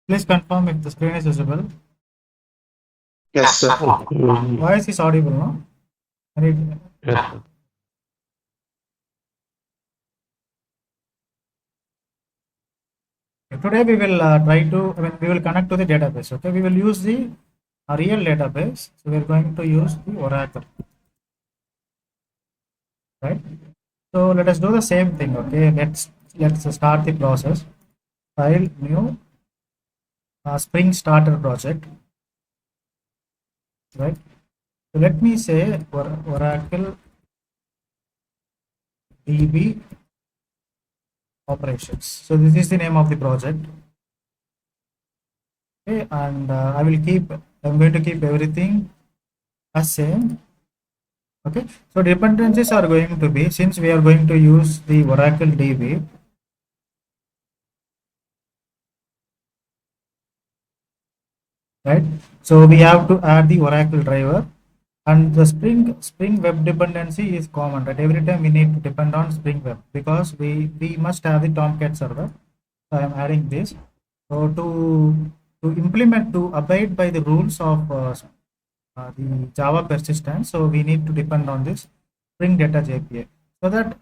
Please confirm if the screen is visible. Yes, sir. Voice is audible, no? Yes, sir. Today we will we will connect to the database. Okay, we will use the real database. So we are going to use the Oracle, right? So let us do the same thing. Okay, let's start the process. File new Spring Starter project, right? So let me say Oracle DB operations. So this is the name of the project. Okay, and I'm going to keep everything as same. Okay, so dependencies are going to be, since we are going to use the Oracle DB, right? So we have to add the Oracle driver, and the Spring Web dependency is common, right? Every time we need to depend on Spring Web because we must have the Tomcat server. So I am adding this. So to implement, to abide by the rules of the Java persistence, so we need to depend on this Spring Data JPA, so that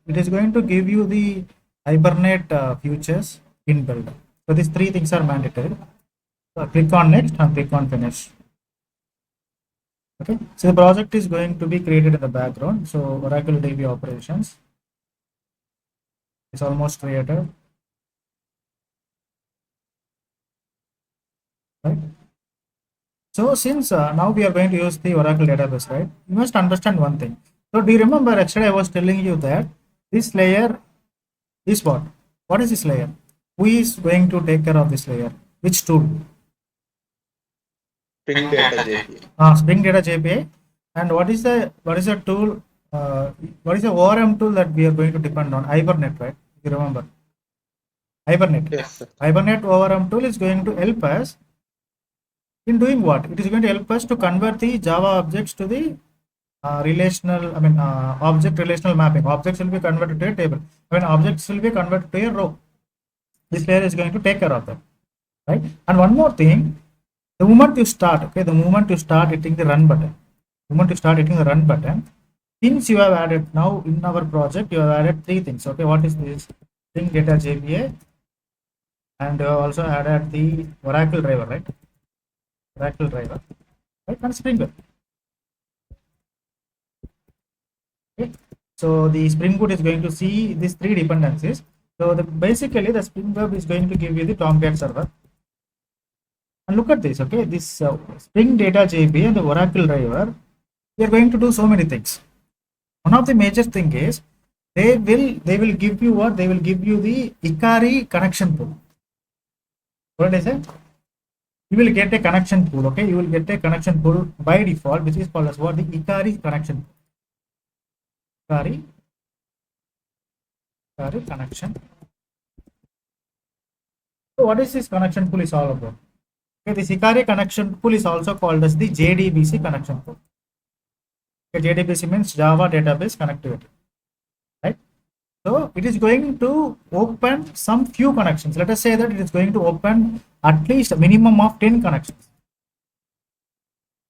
it is going to give you the Hibernate features inbuilt. So these three things are mandatory. So click on next and click on finish. Okay, so the project is going to be created in the background. So Oracle DB operations is almost created, right? So since now we are going to use the Oracle database, right? You must understand one thing. So do you remember yesterday I was telling you that this layer is what? What is this layer? Who is going to take care of this layer? Which tool? Spring Data JPA. Spring Data JPA. And what is the tool? What is the ORM tool that we are going to depend on? Hibernate, right? You remember? Hibernate. Yes, sir. Hibernate ORM tool is going to help us in doing what? It is going to help us to convert the Java objects to the object relational mapping. Objects will be converted to a table. When objects will be converted to a row, this layer is going to take care of that, right? And one more thing, the moment you start, okay, the moment you start hitting the run button, since you have added now in our project, you have added three things. Okay, what is this? Spring Data JPA, and you have also added the Oracle driver, right? Oracle driver, right? And Spring Web. Okay. So the Spring Boot is going to see these three dependencies. So basically the Spring Web is going to give you the Tomcat server. And look at this, okay? This Spring Data JP and the Oracle driver, we are going to do so many things. One of the major thing is they will give you what? They will give you the Ikari connection pool. What is it? You will get a connection pool, okay? You will get a connection pool by default, which is called as what? The Ikari connection pool. Ikari connection. So what is this connection pool is all about? Okay, this Ikari connection pool is also called as the JDBC connection pool. Okay, JDBC means Java Database Connectivity, right? So it is going to open some few connections. Let us say that it is going to open at least a minimum of 10 connections.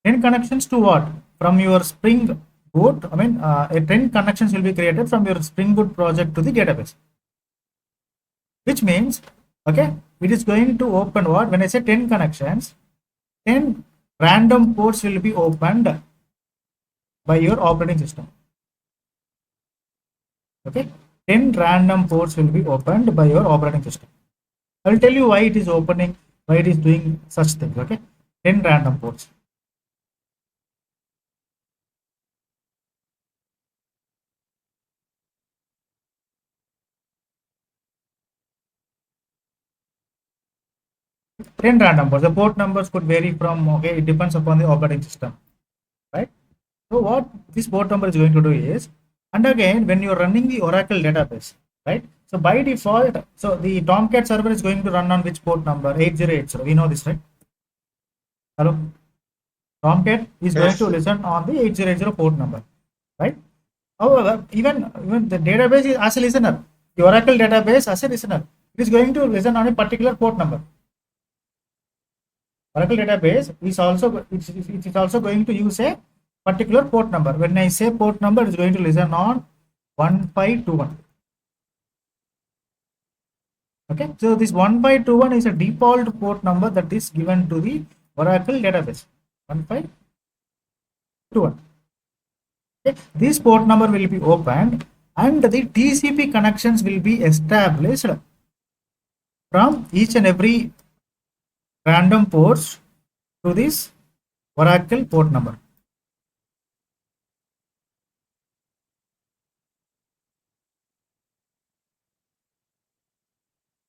10 connections to what? From your Spring Boot. 10 connections will be created from your Spring Boot project to the database. Which means, okay, it is going to open what? When I say 10 connections, 10 random ports will be opened by your operating system. Okay, 10 random ports will be opened by your operating system. I will tell you why it is opening, why it is doing such things. Okay, 10 random ports. Ten random ports. The port numbers could vary from, okay, it depends upon the operating system, right? So what this port number is going to do is, and again, when you're running the Oracle database, right? So by default, so the Tomcat server is going to run on which port number? 8080. We know this, right? Hello? Tomcat is going to listen on the 8080 port number, right? However, even the database is as a listener, the Oracle database as a listener, it is going to listen on a particular port number. Oracle database is also it is also going to use a particular port number. When I say port number, it's going to listen on 1521. Okay, so this 1521 is a default port number that is given to the Oracle database. 1521. Okay. This port number will be opened and the TCP connections will be established from each and every random ports to this Oracle port number.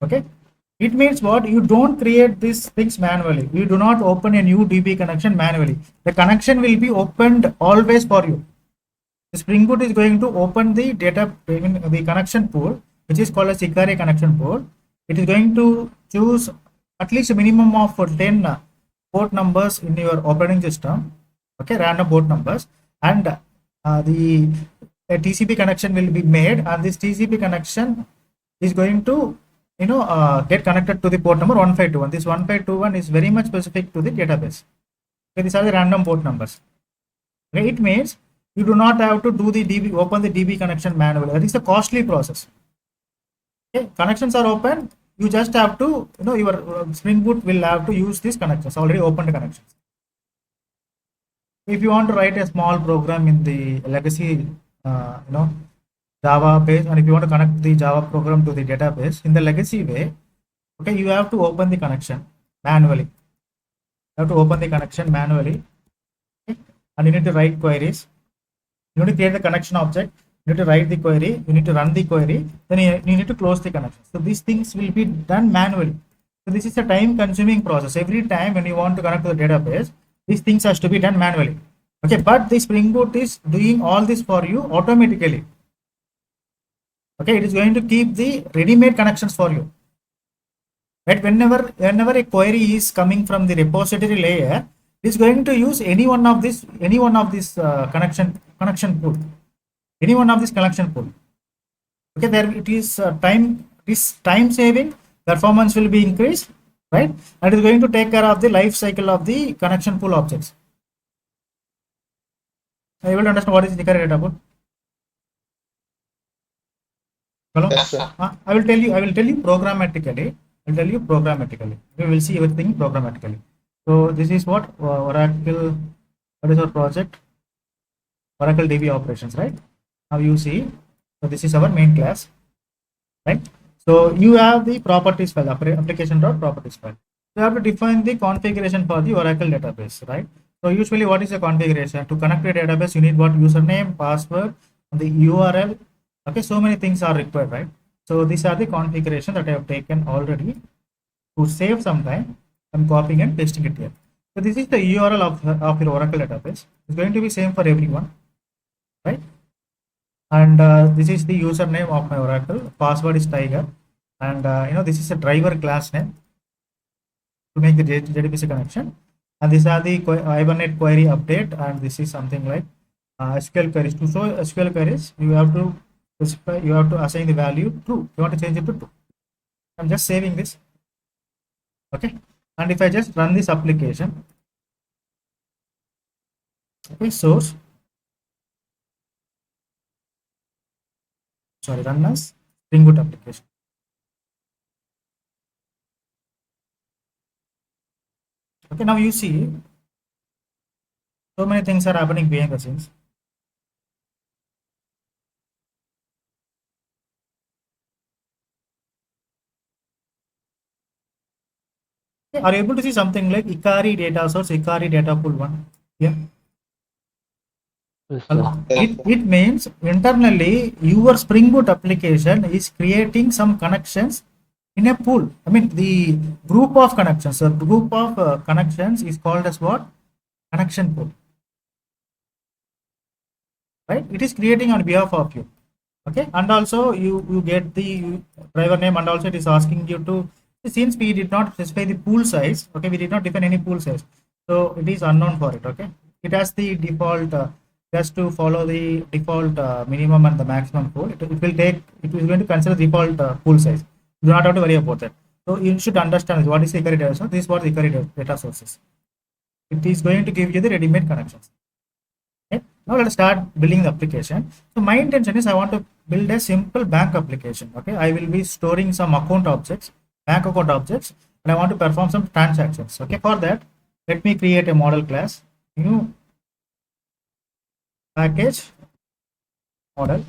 Okay, it means what? You don't create these things manually. You do not open a new DB connection manually. The connection will be opened always for you. The Spring Boot is going to open the data, the connection pool, which is called a CRUD connection pool. It is going to choose at least a minimum of 10 port numbers in your operating system. Okay, random port numbers, and the TCP connection will be made, and this TCP connection is going to get connected to the port number 1521. This 1521 is very much specific to the database. Okay, these are the random port numbers. Okay, it means you do not have to do the DB, open the DB connection manually. That is a costly process. Okay, connections are open. You just have to, your Spring Boot will have to use these connections, already opened connections. If you want to write a small program in the legacy, Java base, and if you want to connect the Java program to the database in the legacy way, okay, you have to open the connection manually. You have to open the connection manually, okay? And you need to write queries. You need to create the connection object. You need to write the query. You need to run the query. Then you need to close the connection. So these things will be done manually. So this is a time-consuming process. Every time when you want to connect to the database, these things has to be done manually. Okay, but the Spring Boot is doing all this for you automatically. Okay, it is going to keep the ready-made connections for you. Right? Whenever a query is coming from the repository layer, it is going to use any one of this connection pool, any one of this connection pool. Okay, there it is time saving. Performance will be increased, right? And it is going to take care of the life cycle of the connection pool objects. Are you able to understand what is the data pool? Hello? Yes, sir. I will tell you programmatically. I'll tell you programmatically. We will see everything programmatically. So this is what Oracle, what is our project? Oracle DB operations, right? Now you see, so this is our main class, right? So you have the properties file, application.properties file. You have to define the configuration for the Oracle database, right? So usually what is the configuration? To connect to a database, you need what? Username, password, and the URL. Okay, so many things are required, right? So these are the configuration that I have taken already. To save some time, I'm copying and pasting it here. So this is the URL of your Oracle database. It's going to be same for everyone, right? And this is the username of my Oracle. Password is Tiger, and this is a driver class name to make the JDBC connection. And these are the Hibernate query update, and this is something like SQL queries. To show SQL queries, you have to specify, you have to assign the value true. You want to change it to true. I'm just saving this. Okay, and if I just run this application, okay, source, run as Spring Boot application. Okay, now you see so many things are happening behind the scenes. Okay, are you able to see something like Ikari data source, Ikari data pool 1? Yeah. Yes, sir. It means internally your Spring Boot application is creating some connections in a pool. I mean the group of connections. So group of connections is called as what? Connection pool. Right? It is creating on behalf of you. Okay, and also you get the driver name, and also it is asking you to, since we did not specify the pool size. Okay, we did not define any pool size, so it is unknown for it. Okay, it has the default just to follow the default minimum and the maximum pool. It will take, it is going to consider default pool size. You do not have to worry about that. So you should understand what is the CRUD data source. This is what the CRUD data source is. It is going to give you the ready-made connections. Okay. Now let's start building the application. So my intention is I want to build a simple bank application. Okay, I will be storing some account objects, bank account objects, and I want to perform some transactions. Okay, for that, let me create a model class, new package model.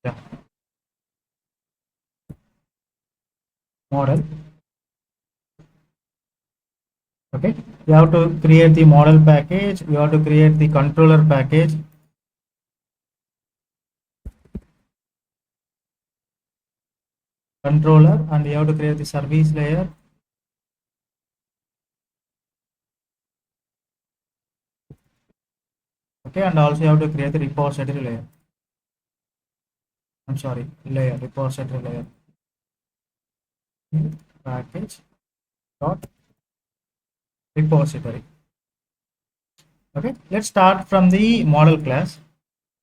Yeah, model. Okay, you have to create the model package. You have to create the controller package. Controller, and you have to create the service layer. Okay, and also you have to create the repository layer. I'm sorry, layer, repository layer. Package dot repository. Okay, let's start from the model class.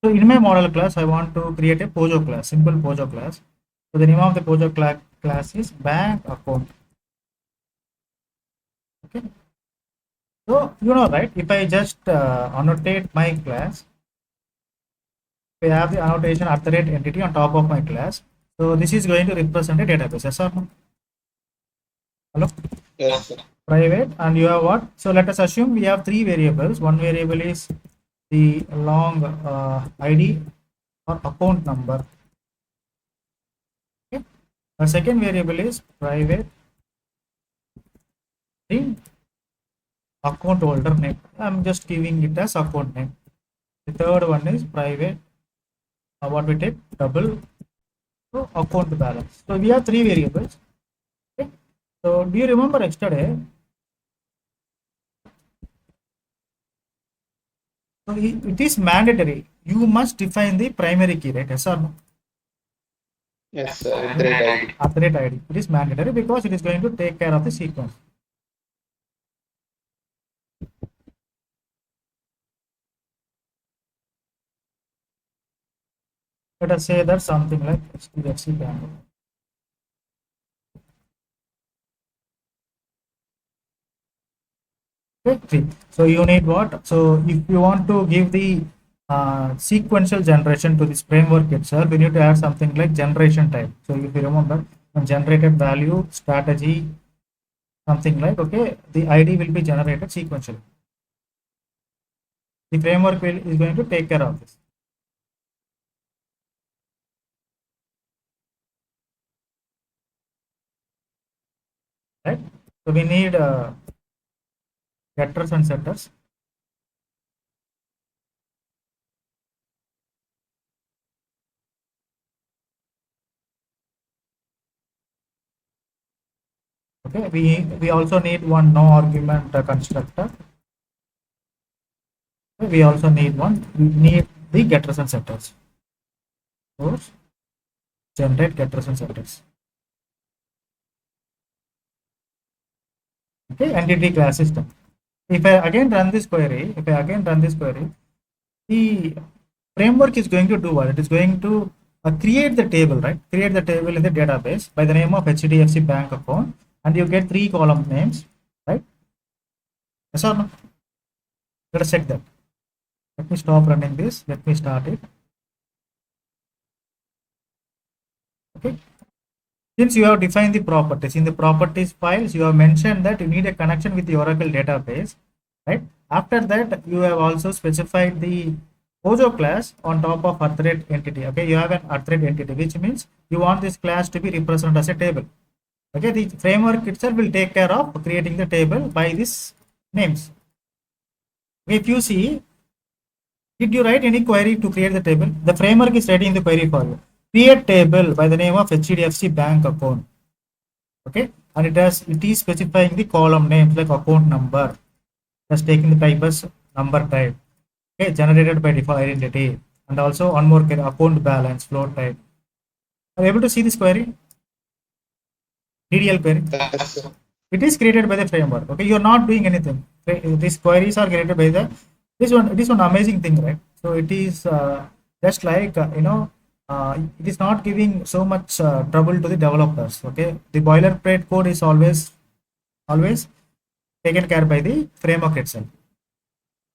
So in my model class, I want to create a Pojo class, simple Pojo class. So the name of the Pojo class is bank account. Okay, so you know, right? If I just annotate my class, we have the annotation at the rate entity on top of my class. So this is going to represent a database. Yes or no? Hello? Yes, sir. Private, and you have what? So let us assume we have three variables. One variable is the long ID or account number. Okay. The second variable is private, the account holder name. I'm just giving it as account name. The third one is private. What we take double, so account balance. So we have three variables. Okay. So do you remember yesterday? So it is mandatory. You must define the primary key, right? Yes or no? Yes, sir. At the rate ID. At the rate ID. It is mandatory because it is going to take care of the sequence. Let us say that something like HDFC Bank. Okay. So you need what? So if you want to give the sequential generation to this framework itself, we need to add something like generation type. So if you remember, generated value strategy, something like, okay, the ID will be generated sequentially. The framework is going to take care of this. Right? So we need getters and setters. Okay, we also need one no argument constructor. Okay, we also need we need the getters and setters. Source, generate getters and setters. Okay, entity class system. If I again run this query, the framework is going to do what? It is going to create the table, right? Create the table in the database by the name of HDFC bank account, and you get three column names, right? Yes or no? Let us check that. Let me stop running this. Let me start it. Okay. Since you have defined the properties, in the properties files, you have mentioned that you need a connection with the Oracle database, right? After that, you have also specified the Pojo class on top of @rate entity. Okay, you have an @rate entity, which means you want this class to be represented as a table. Okay, the framework itself will take care of creating the table by these names. If you see, did you write any query to create the table? The framework is writing the query for you. Create table by the name of HDFC bank account. Okay, and it is specifying the column names like account number, just taking the type as number type. Okay, generated by default identity, and also one more account balance float type. Are you able to see this query? DDL query. Yes, sir. It is created by the framework. Okay, you're not doing anything. These queries are created by the this one. It is one amazing thing, right? So it is just like it is not giving so much trouble to the developers. Okay, the boilerplate code is always taken care by the framework itself,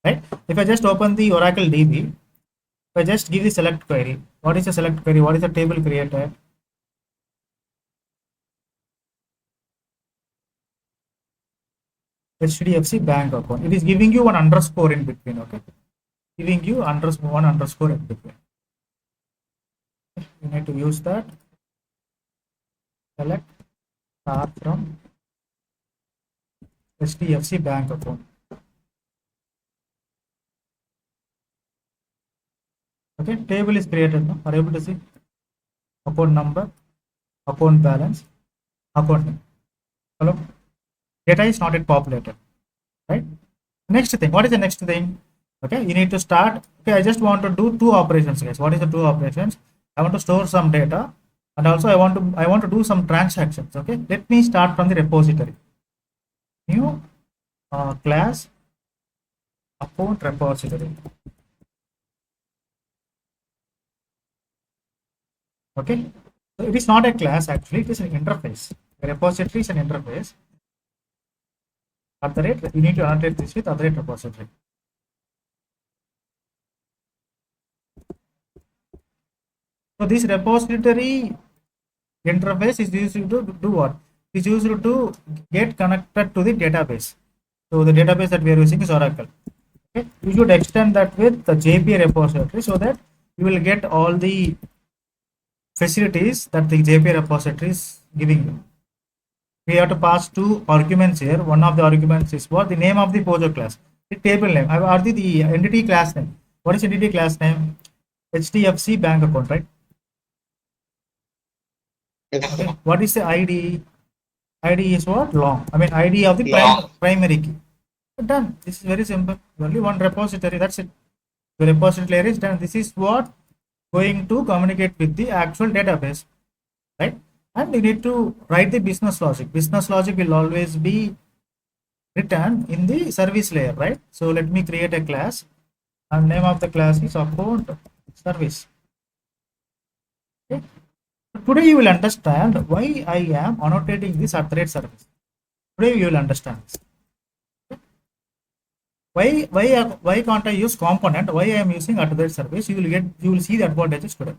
right? If I just open the Oracle DB, if I just give the select query, what is the select query? What is the table created? HDFC bank account. It is giving you one underscore in between. Okay, giving you one underscore in between. You need to use that. Select start from HDFC bank account. Okay, table is created now. Are you able to see account number, account balance, account name? Hello, data is not yet populated, right? Next thing, what is the next thing? Okay, you need to start. Okay, I just want to do two operations, guys. What is the two operations? I want to store some data, and also I want to do some transactions. Okay, let me start from the repository. New class account repository. Okay, so it is not a class actually, it is an interface. A repository is an interface. At the rate, you need to annotate this with other rate repository. So this repository interface is used to do what? It is used to get connected to the database. So the database that we are using is Oracle. Okay, you should extend that with the JPA repository so that you will get all the facilities that the JPA repository is giving you. We have to pass two arguments here. One of the arguments is what? The name of the Pojo class, the table name, or the entity class name. What is entity class name? HDFC bank account, right? Yes, Okay. sir. What is the ID? ID is what? Long. I mean, ID of the Long. primary key. Done. This is very simple. Only one repository. That's it. The repository layer is done. This is what going to communicate with the actual database, right? And you need to write the business logic. Business logic will always be written in the service layer, right? So let me create a class, and name of the class is account service. Okay. Today you will understand why I am annotating this at the rate service. Today you will understand this. Why can't I use component? Why I am using at the rate service? You will see the advantages today.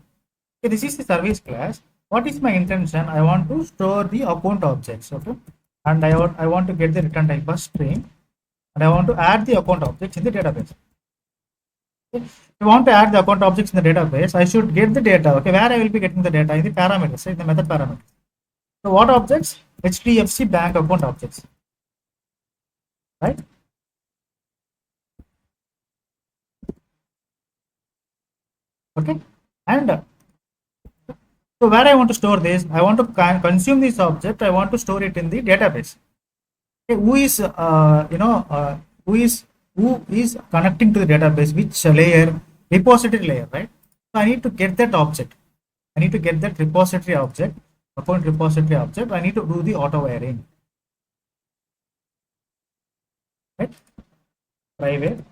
Okay, this is the service class. What is my intention? I want to store the account objects. Okay, and I want to get the return type as string, and I want to add the account objects in the database. Okay. If I want to add the account objects in the database, I should get the data. Okay, where I will be getting the data? In the parameters, in the method parameters. So what objects? HDFC bank account objects, right? Okay, and so where I want to store this, I want to consume this object. I want to store it in the database. Okay, who is connecting to the database? Which layer? Repository layer, right? So I need to get that object. I need to get that repository object, account repository object. I need to do the auto wiring, right? Private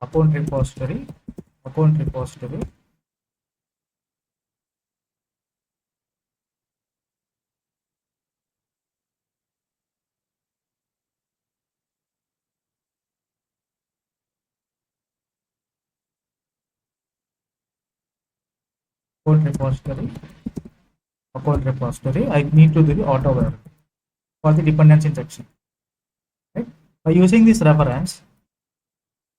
account repository, account repository. Account repository, account repository. I need to do the auto wiring for the dependency injection. Right? By using this reference,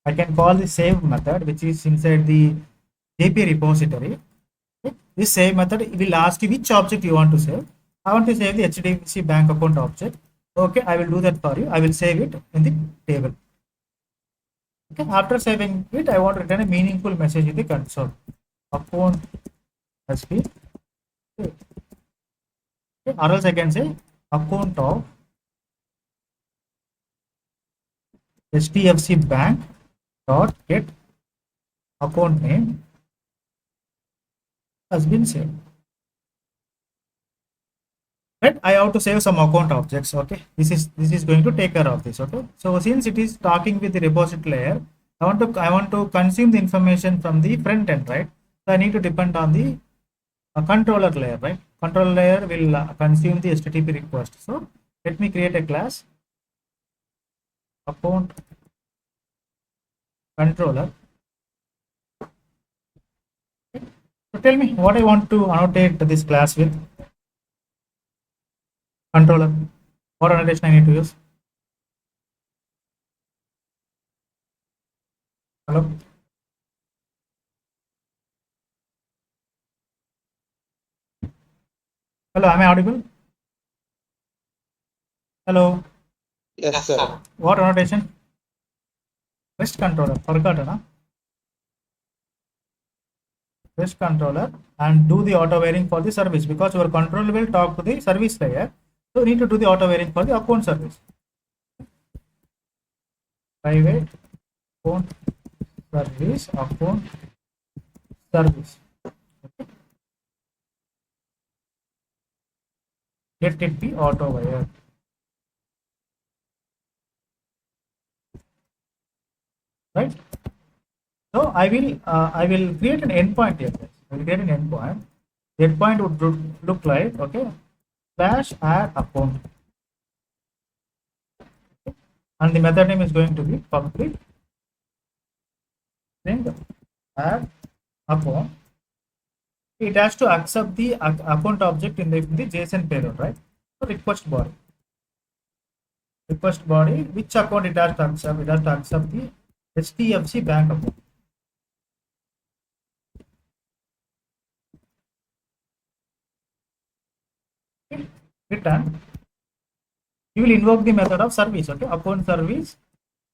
I can call the save method, which is inside the JPA repository. Okay? This save method will ask you which object you want to save. I want to save the HDFC bank account object. Okay, I will do that for you. I will save it in the table. Okay, after saving it, I want to return a meaningful message in the console. Account has been saved. Okay, or else I can say account of HDFC bank dot get account name has been saved. right? I have to save some account objects. Okay, this is going to take care of this. Okay, so since it is talking with the repository layer, I want to consume the information from the front end, right? So I need to depend on the controller layer, right? Controller layer will consume the HTTP request. So let me create a class account controller. So tell me what I want to annotate this class with. Controller. What annotation I need to use? Hello? Hello, am I audible? Hello? Yes, sir. What annotation? REST controller. Forgotten, huh? REST controller and do the auto varying for the service because your controller will talk to the service layer. So you need to do the auto varying for the account service. Private account service. Let it be auto wire. Right? So I will create an endpoint here. Guys. I will create an endpoint. The endpoint would look like okay slash add account, and the method name is going to be public string add account. It has to accept the account object in the JSON payload, right? So request body, which account it has to accept? It has to accept the HDFC bank account. Okay. Return. You will invoke the method of service. Okay, account service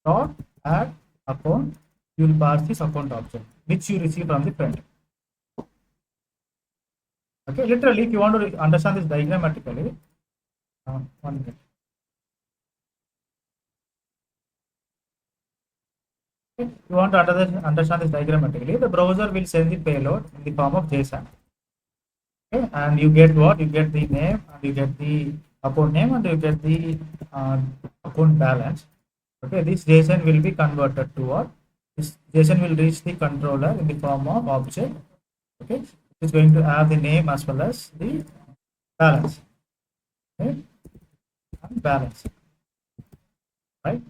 dot add account. You will pass this account object which you receive from the front. Okay, literally, if you want to understand this diagrammatically, 1 minute. If you want to understand this diagrammatically, the browser will send the payload in the form of JSON. Okay, and you get what? You get the name, and you get the account name, and you get the uh, account balance. Okay, this JSON will be converted to what? This JSON will reach the controller in the form of object. Okay, it's going to have the name as well as the balance. Okay, and balance, right?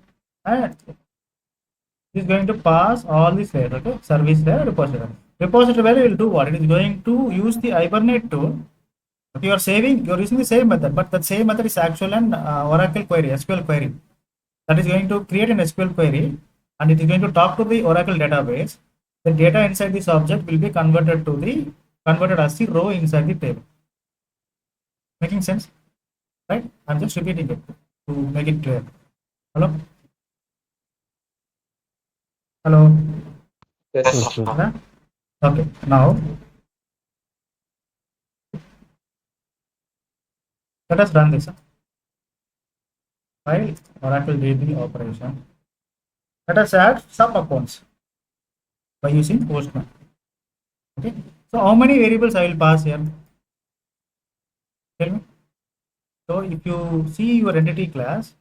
And it is going to pass all these layers. Okay, service layer, repository. Repository value will do what? It is going to use the Hibernate tool. If you are saving, you are using the same method, but that same method is actual an Oracle query, SQL query. That is going to create an SQL query, and it is going to talk to the Oracle database. The data inside this object will be converted as the row inside the table. Making sense, right? I'm just repeating it to make it clear. Hello, hello. Yes, Yes, sir. sir. Yeah? Okay. Now let us run this. File Oracle DB operation. Let us add some accounts by using Postman. Okay. So how many variables I will pass here? Tell me. So if you see your entity class,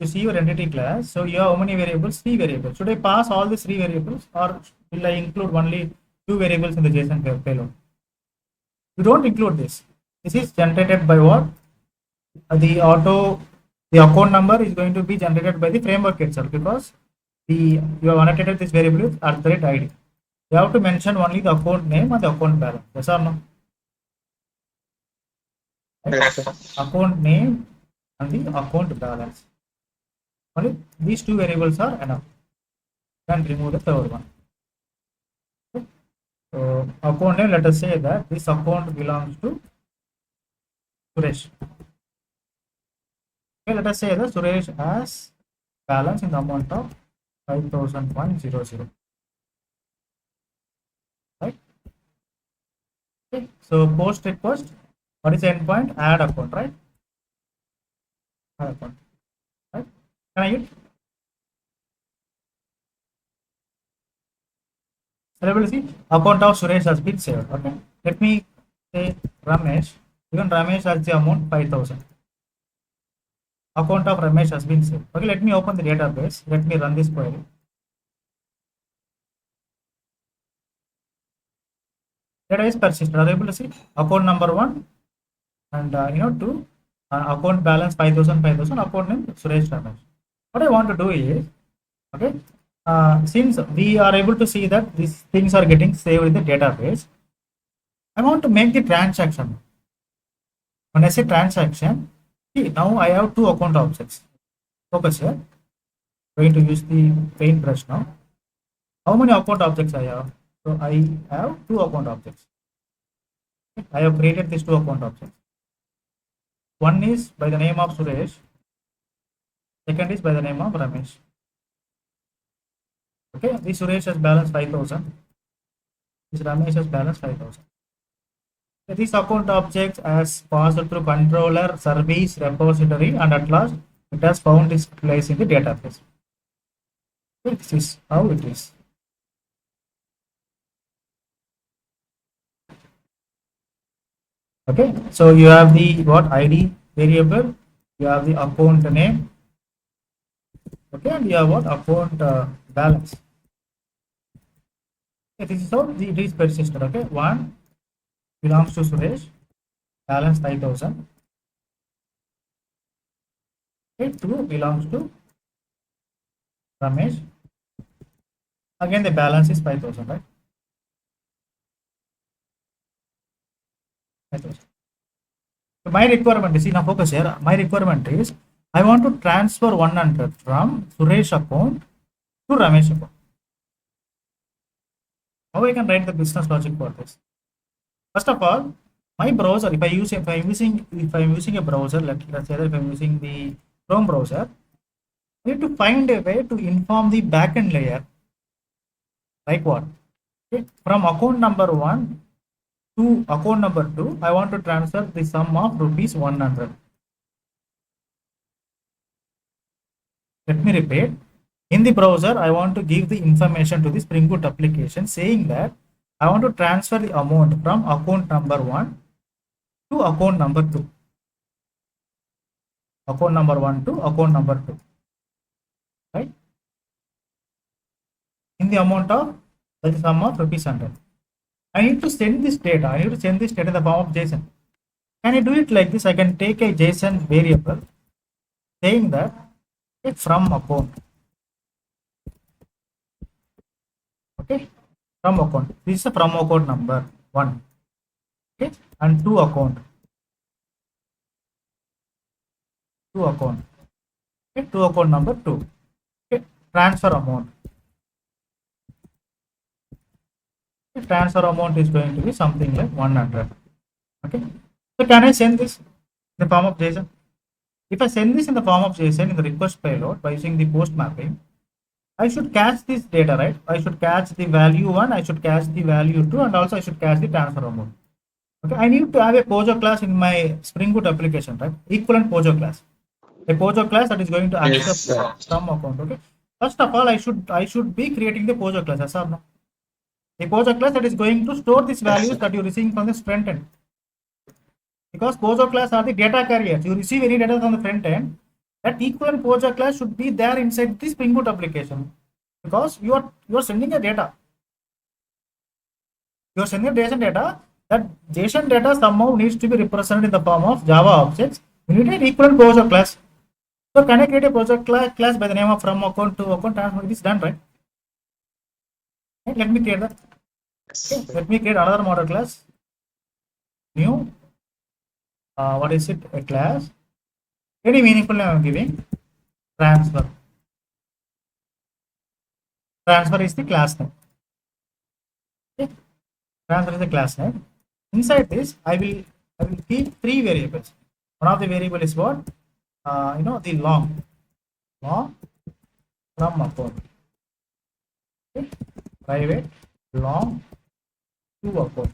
so you have how many variables? Three variables. Should I pass all these three variables, or will I include only two variables in the JSON payload? You don't include this. This is generated by what? The account number is going to be generated by the framework itself because you have annotated this variable with @ID. You have to mention only the account name and the account balance. Yes or no? Right? Yes, sir. Account name and the account balance. Only these two variables are enough. Then remove the third one. Okay? So account name, let us say that this account belongs to Suresh. Okay, let us say that Suresh has balance in the amount of 5,000.00. Right? Okay. So post request. What is the endpoint? Add account, right? Add account. Right? Can I hit? Are you able to see? Account of Suresh has been saved. Okay. Let me say Ramesh. Even Ramesh has the amount 5,000. Account of Ramesh has been saved. Okay. Let me open the database. Let me run this query. Data is persisted. Are you able to see? Account number one and two. Account balance 5,000, 5,000. Account name Suresh Ramesh. What I want to do is, okay, since we are able to see that these things are getting saved in the database, I want to make the transaction. When I say transaction, see, now I have two account objects. Focus here. Going to use the paintbrush now. How many account objects I have? So I have two account objects. I have created these two account objects. One is by the name of Suresh. Second is by the name of Ramesh. Okay, this Suresh has balance 5,000. This Ramesh has balance 5,000. These account objects has passed through controller, service, repository, and at last it has found its place in the database. Okay, this is how it is. Okay, so you have the what ID variable, you have the account name, okay, and you have what account balance. Okay, this is how it is persisted. Okay, one belongs to Suresh, balance 5,000. Okay, two belongs to Ramesh. Again, the balance is 5,000, right? 5,000. So my requirement is, now focus here. My requirement is I want to transfer 100 from Suresh account to Ramesh account. How I can write the business logic for this? First of all, my browser, if I'm using a browser, let's say that if I'm using the Chrome browser, I need to find a way to inform the backend layer. Like what? Okay. From account number one to account number two, I want to transfer the sum of rupees 100. Let me repeat. In the browser, I want to give the information to the Spring Boot application saying that I want to transfer the amount from account number one to account number two. Account number one to account number two. Right? In the amount of the sum of rupees 100. I need to send this data. I need to send this data in the form of JSON. Can I do it like this? I can take a JSON variable saying that from account. Okay, from account. This is a from account number one. Okay, and to account. To account. Okay, to account number two. Okay, transfer amount. Okay, transfer amount is going to be something like 100. Okay, so can I send this in the form of JSON? If I send this in the form of JSON in the request payload by using the post mapping, I should catch this data, right? I should catch the value 1, I should catch the value 2, and also I should catch the transfer amount. Okay, I need to have a Pojo class in my Spring Boot application, right? Equivalent Pojo class. A Pojo class that is going to Yes, accept sir. some account. Okay. First of all, I should be creating the Pojo class, yes or no? A Pojo class that is going to store these Yes, values sir. that you're receiving from the front end. Because Pojo class are the data carriers. You receive any data from the front end, that equivalent Pojo class should be there inside the Spring Boot application. Because you are sending a data. You are sending JSON data. That JSON data somehow needs to be represented in the form of Java objects. You need an equivalent Pojo class. So can I create a project class by the name of from account to account transfer? It is done, right? Okay, let me create that. Okay, Yes. let me create another model class. New. What is it? A class. Any meaningful name I'm giving. Transfer. Transfer is the class name. Okay. Transfer is the class name. Inside this, I will keep three variables. One of the variable is what? The long from account. Okay. Private long to account.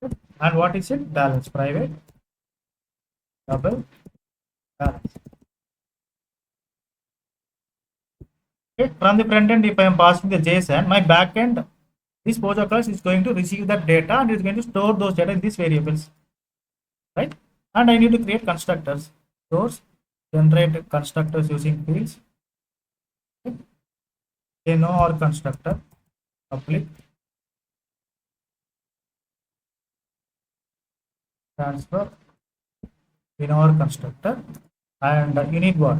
Okay. And what is it? Balance. Private double balance. Okay. From the front end, if I am passing the JSON, my back end, this protocol is going to receive that data and is going to store those data in these variables, right? And I need to create constructors. Source, generate constructors using fields. Okay. A no or constructor, public, transfer, in our constructor, and you need what?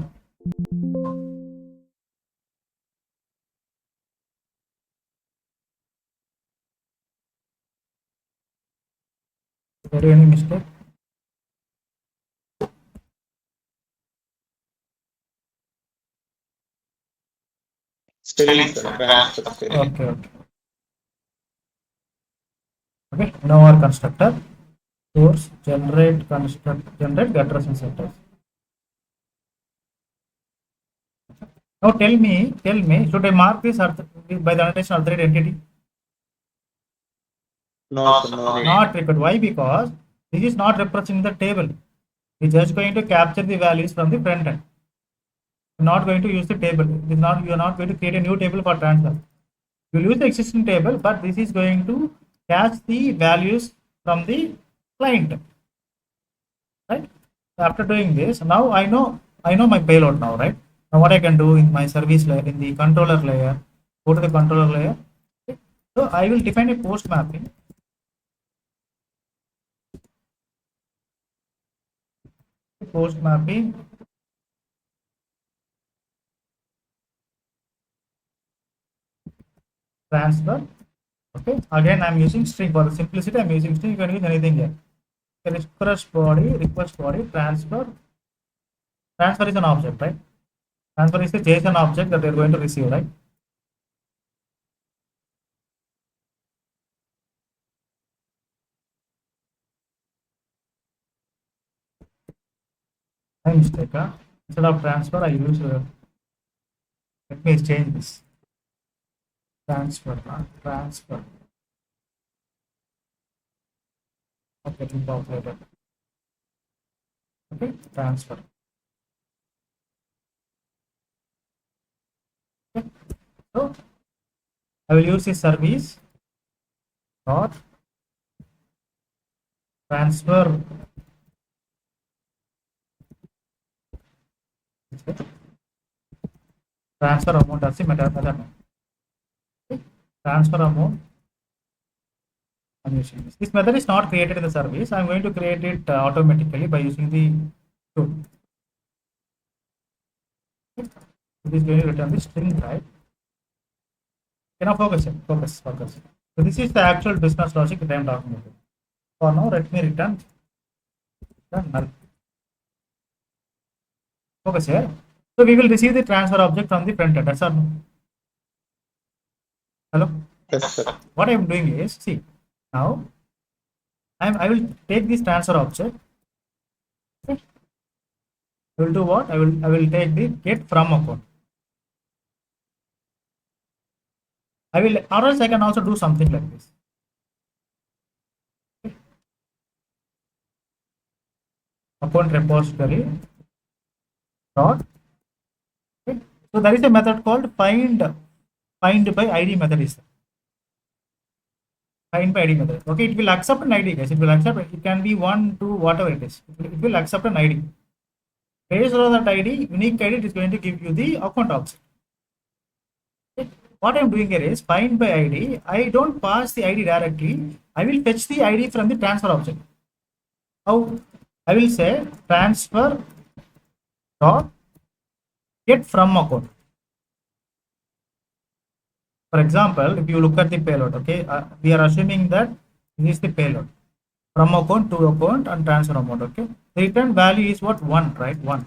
Is there any mistake? Spelling, sir. Transfer spelling. Okay, okay. Okay, now our constructor, source, generate construct, generate get reference centers. Now tell me, should I mark this by the annotation alternate entity? No, sir. No need. Not required. Why? Because this is not representing the table. It's just going to capture the values from the front end. You're not going to use the table. It is not, you're not going to create a new table for transfer. You'll use the existing table, but this is going to catch the values from the client, right? After doing this, now I know my payload now, right? Now what I can do in my service layer, in the controller layer, go to the controller layer. Okay. So I will define a post mapping. Post mapping transfer. Okay. Again, I'm using string for the simplicity. I'm using string. You can use anything here. Request body, transfer. Transfer is an object, right? Transfer is the JSON object that they're going to receive, right? My mistake. Huh? Instead of transfer, I use. Let me change this. Transfer. Transfer. Okay, think later. Okay, transfer. Okay. So I will use this service dot transfer. Transfer amount as the method. Okay. Transfer amount. I'm using this. This method is not created in the service. I'm going to create it automatically by using the tool. Okay. It is going to return the string type. Now focus here. Focus. So this is the actual business logic that I am talking about. For now, let me return null. Focus here. So we will receive the transfer object from the front end. That's all. Hello. Yes, sir. What I am doing is, see, now I will take this transfer object. Okay. I will do what? I will take the get from account. I will, or else I can also do something like this. Okay. Account repository dot. Okay. So there is a method called find by ID method is there. Find by ID method. Okay, it will accept an ID, guys. It will accept it. It can be 1, 2, whatever it is. It will accept an ID. Based on that ID, unique ID, it is going to give you the account object. Okay. What I'm doing here is find by ID. I don't pass the ID directly. I will fetch the ID from the transfer object. How? I will say transfer dot get from account. For example, if you look at the payload, okay, we are assuming that this is the payload from account to account and transfer amount. Okay, the return value is what? 1, right? 1.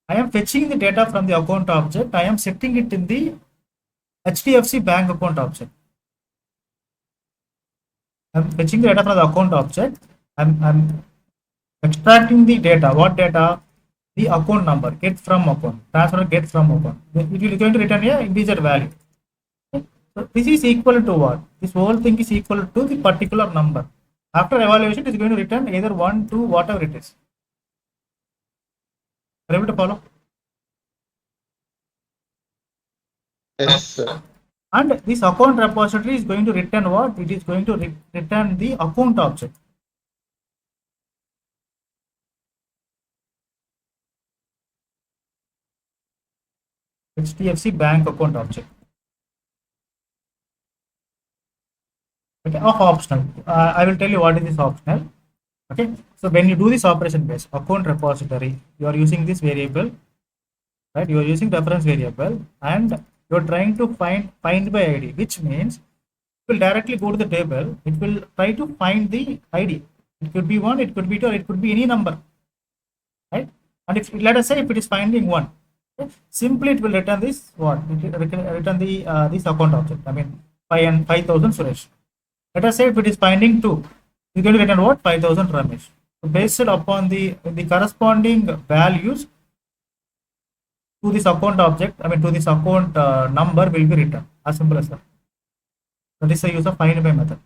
I am fetching the data from the account object. I am setting it in the HDFC bank account object. I'm fetching the data from the account object. I'm extracting the data. What data? The account number. Get from account. Transfer get from account. It will going to return a integer value. So this is equal to what? This whole thing is equal to the particular number. After evaluation, it is going to return either 1, 2, whatever it is. Are you able to follow? Yes, sir. And this account repository is going to return what? It is going to return the account object. HDFC bank account object. Okay, of optional. I will tell you what is this optional. Okay, so when you do this operation base account repository, you are using this variable, right? You are using reference variable, and you are trying to find by ID, which means it will directly go to the table. It will try to find the ID. It could be one, it could be two, or it could be any number, right? And if let us say if it is finding one, okay, simply it will return this what? It will return the this account object. I mean 5,000 Suresh. Let us say if it is finding two, it's going to return what? 5,000 Ramesh. So based upon the corresponding values to this account object, I mean to this account number will be returned. As simple as that. That is the use of find by method,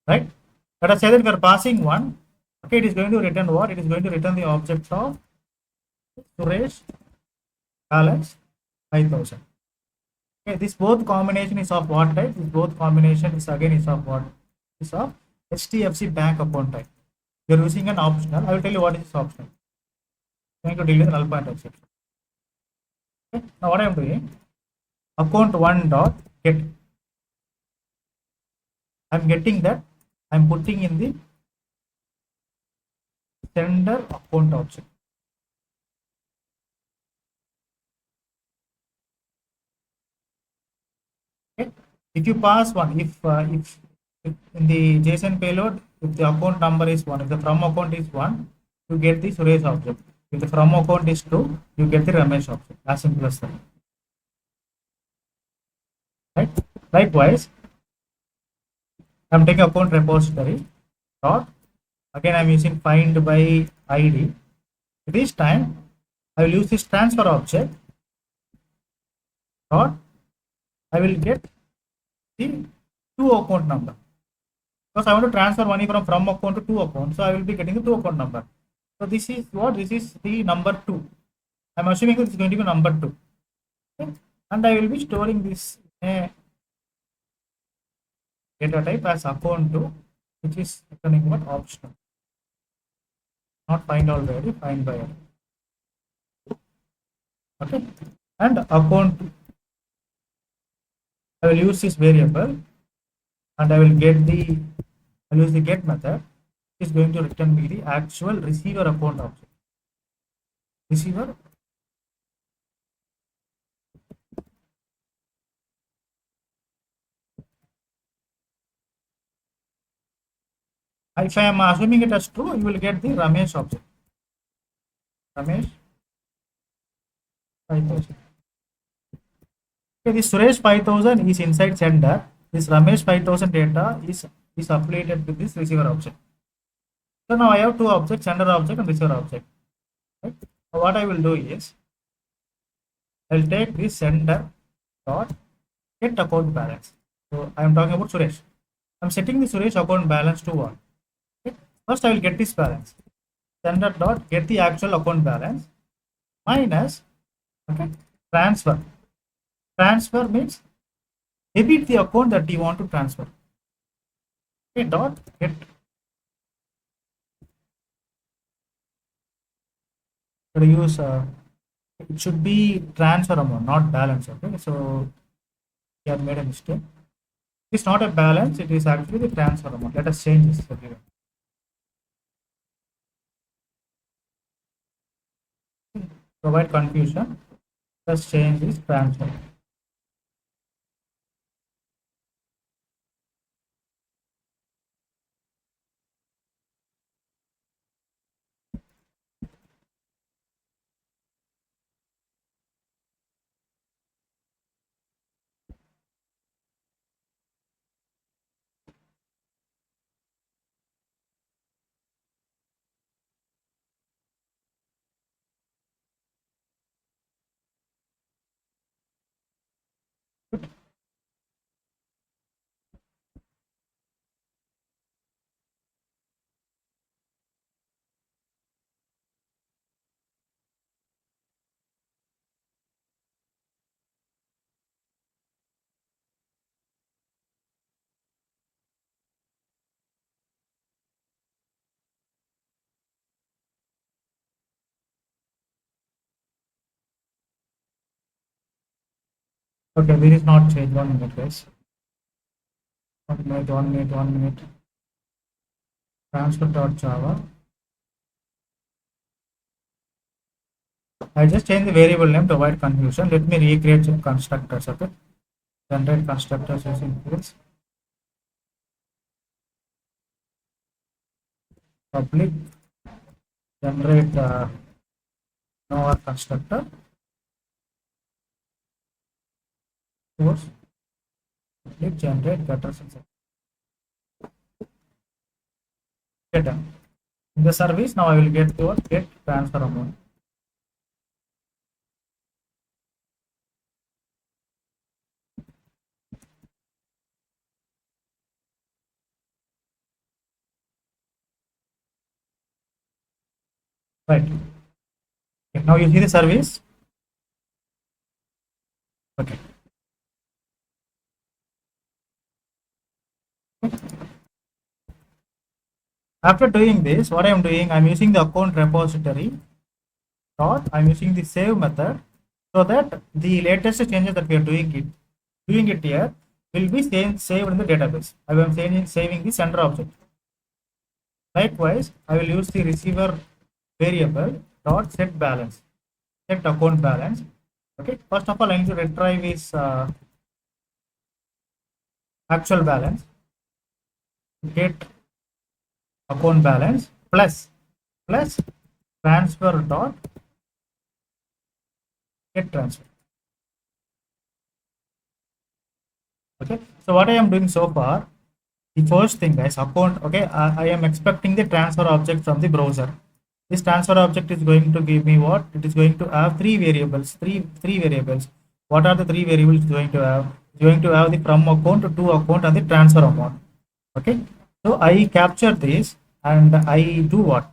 right? Let us say that we are passing one. Okay, it is going to return what? It is going to return the object of Suresh balance 5,000. Okay, this both combination is of what type? This both combination is again is of what? Is of HDFC bank account type. You are using an optional. I will tell you what is this optional. I'm going to deal with null pointer exception. Okay. Now what I am doing? Account one dot get. I'm getting that. I'm putting in the sender account object. Okay. If you pass one, if in the JSON payload, if the account number is one, if the from account is one, you get the Suresh object. If the from account is two, you get the Ramesh object. As simple as that. Right? Likewise, I'm taking account repository dot. Again, I'm using find by ID. This time, I will use this transfer object dot. I will get the two account number because I want to transfer money from account to two account. So I will be getting the two account number. So this is what? This is the number two. I'm assuming this is going to be number two. Okay? And I will be storing this data type as account two, which is returning what? Optional. Not find already, find by ID. Okay. And account, I will use this variable and I will get the, I'll use the get method, which is going to return me the actual receiver account object. Receiver. If I am assuming it as true, you will get the Ramesh object. Ramesh 5,000. Okay, this Suresh 5,000 is inside sender. This Ramesh 5,000 data is updated to this receiver object. So now I have two objects, sender object and receiver object. Right? So what I will do is I'll take this sender dot get account balance. So I am talking about Suresh. I'm setting the Suresh account balance to 1. Okay. First I will get this balance. Sender dot get the actual account balance minus, okay, transfer. Transfer means debit the account that you want to transfer. Okay, dot get. Use it should be transfer amount, not balance. Okay, so we have made a mistake. It's not a balance, it is actually the transfer amount. Let us change this. Okay. Provide confusion. Let's change this transfer. Okay, this is not changed. 1 minute, guys. 1 minute, 1 minute, 1 minute. Transfer.java. I just changed the variable name to avoid confusion. Let me recreate some constructors. Okay, generate constructors using fields. Public generate no constructor. Source public generate getters. Get done. In the service now I will get your get transfer amount. Right. Okay, now you see the service. Okay. After doing this, what I am doing, I am using the account repository dot. I am using the save method so that the latest changes that we are doing it here will be saved in the database. I am saving the sender object. Likewise, I will use the receiver variable dot set balance, set account balance. Okay. First of all, I need to retrieve is actual balance. Get account balance plus transfer dot get transfer. Okay, so what I am doing so far, the first thing, guys, account. Okay, I am expecting the transfer object from the browser. This transfer object is going to give me what? It is going to have three variables. Three variables. What are the three variables it's going to have? It's going to have the from account to account and the transfer amount. Okay, so I capture this and I do what?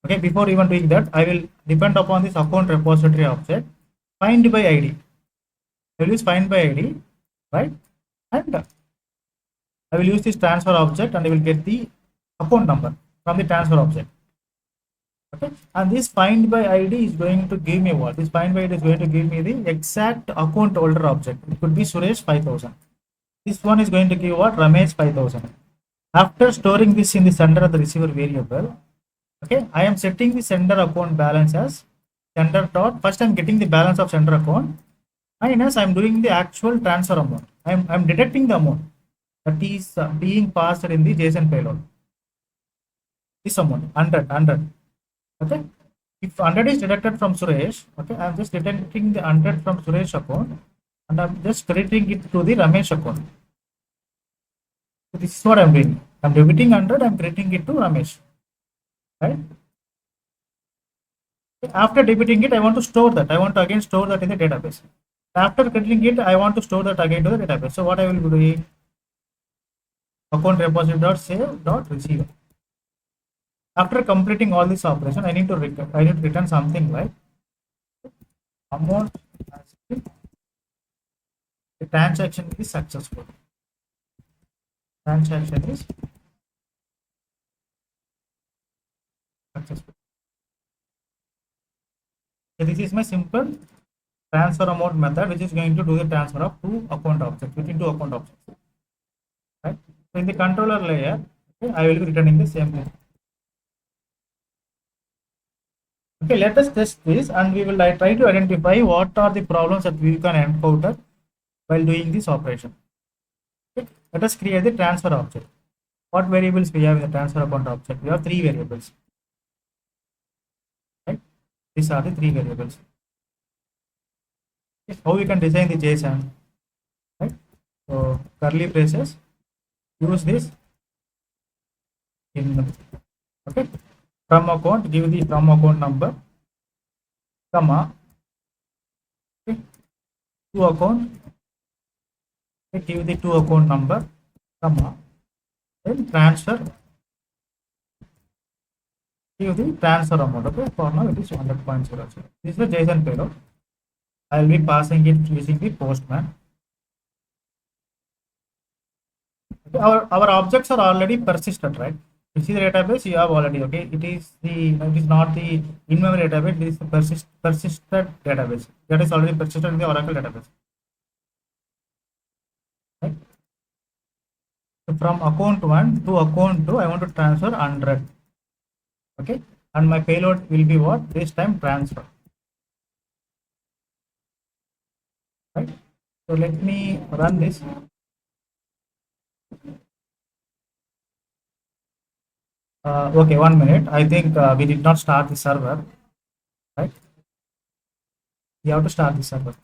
Okay, before even doing that, I will depend upon this account repository object find by id. I will use find by id, right? And I will use this transfer object and I will get the account number from the transfer object. Okay, and this find by id is going to give me what? This find by id is going to give me the exact account holder object. It could be Suresh 5000. This one is going to give what? Ramesh 5000. After storing this in the sender and the receiver variable, okay, I am setting the sender account balance as sender dot. First, I'm getting the balance of sender account minus I'm doing the actual transfer amount. I'm detecting the amount that is being passed in the JSON payload. This amount 100. Okay, if 100 is deducted from Suresh, okay, I'm just detecting the 100 from Suresh account and I'm just crediting it to the Ramesh account. So this is what I'm doing. I'm debiting 100, I'm crediting it to Ramesh. Right? After debiting it, I want to store that. I want to again store that in the database. After crediting it, I want to store that again to the database. So what I will be doing? Account repository dot save dot receive. After completing all this operation, I need to return something like amount. The transaction is successful. Transaction is successful. So this is my simple transfer amount method, which is going to do the transfer of two account objects within two account objects. Right. So in the controller layer, okay, I will be returning the same thing. Okay, let us test this and we will try to identify what are the problems that we can encounter while doing this operation. Okay, let us create the transfer object. What variables we have in the transfer account object? We have three variables. Right? These are the three variables. Okay, how we can design the JSON? Right? So curly braces. Use this in okay. From account, give the from account number, comma, okay, to account, okay, give the to account number, comma, then transfer, give the transfer amount. Okay, for now it is 100.0. This is the JSON payload. I will be passing it using the postman. Okay, our objects are already persistent, right? You see the database you have already. Okay, it is not the in-memory database. It is the persistent database that is already persistent in the Oracle database. So from account 1 to account 2, I want to transfer 100. Okay, and my payload will be what? This time transfer, right? So let me run this. Okay, 1 minute. I think we did not start the server, right? We have to start the server.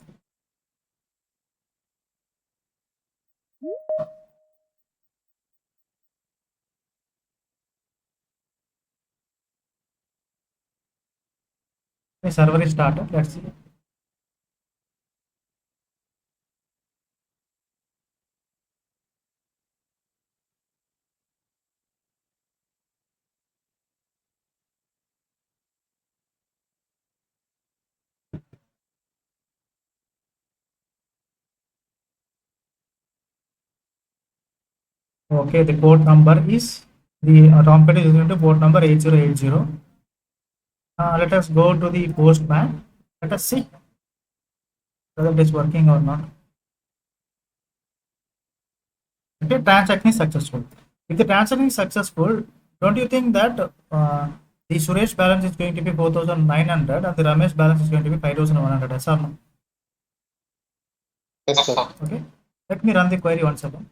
The server is started. Let's see. Okay, the port number is the Tomcat is going to port number 8080. Let us go to the postman. Let us see whether it is working or not. Okay, transaction is successful. If the transaction is successful, don't you think that the Suresh balance is going to be 4,900 and the Ramesh balance is going to be 5,100? Yes or no? Yes, sir. Okay, let me run the query once again.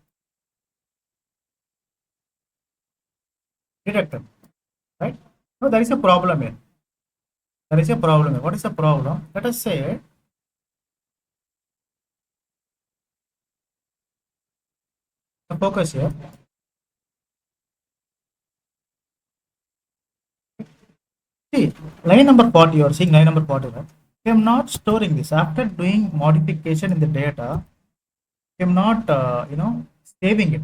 Detected, right? No, there is a problem here. There is a problem here. What is the problem? Let us say the focus here. See, line number 40, you are seeing line number 40, right? I am not storing this. After doing modification in the data, I am not, saving it.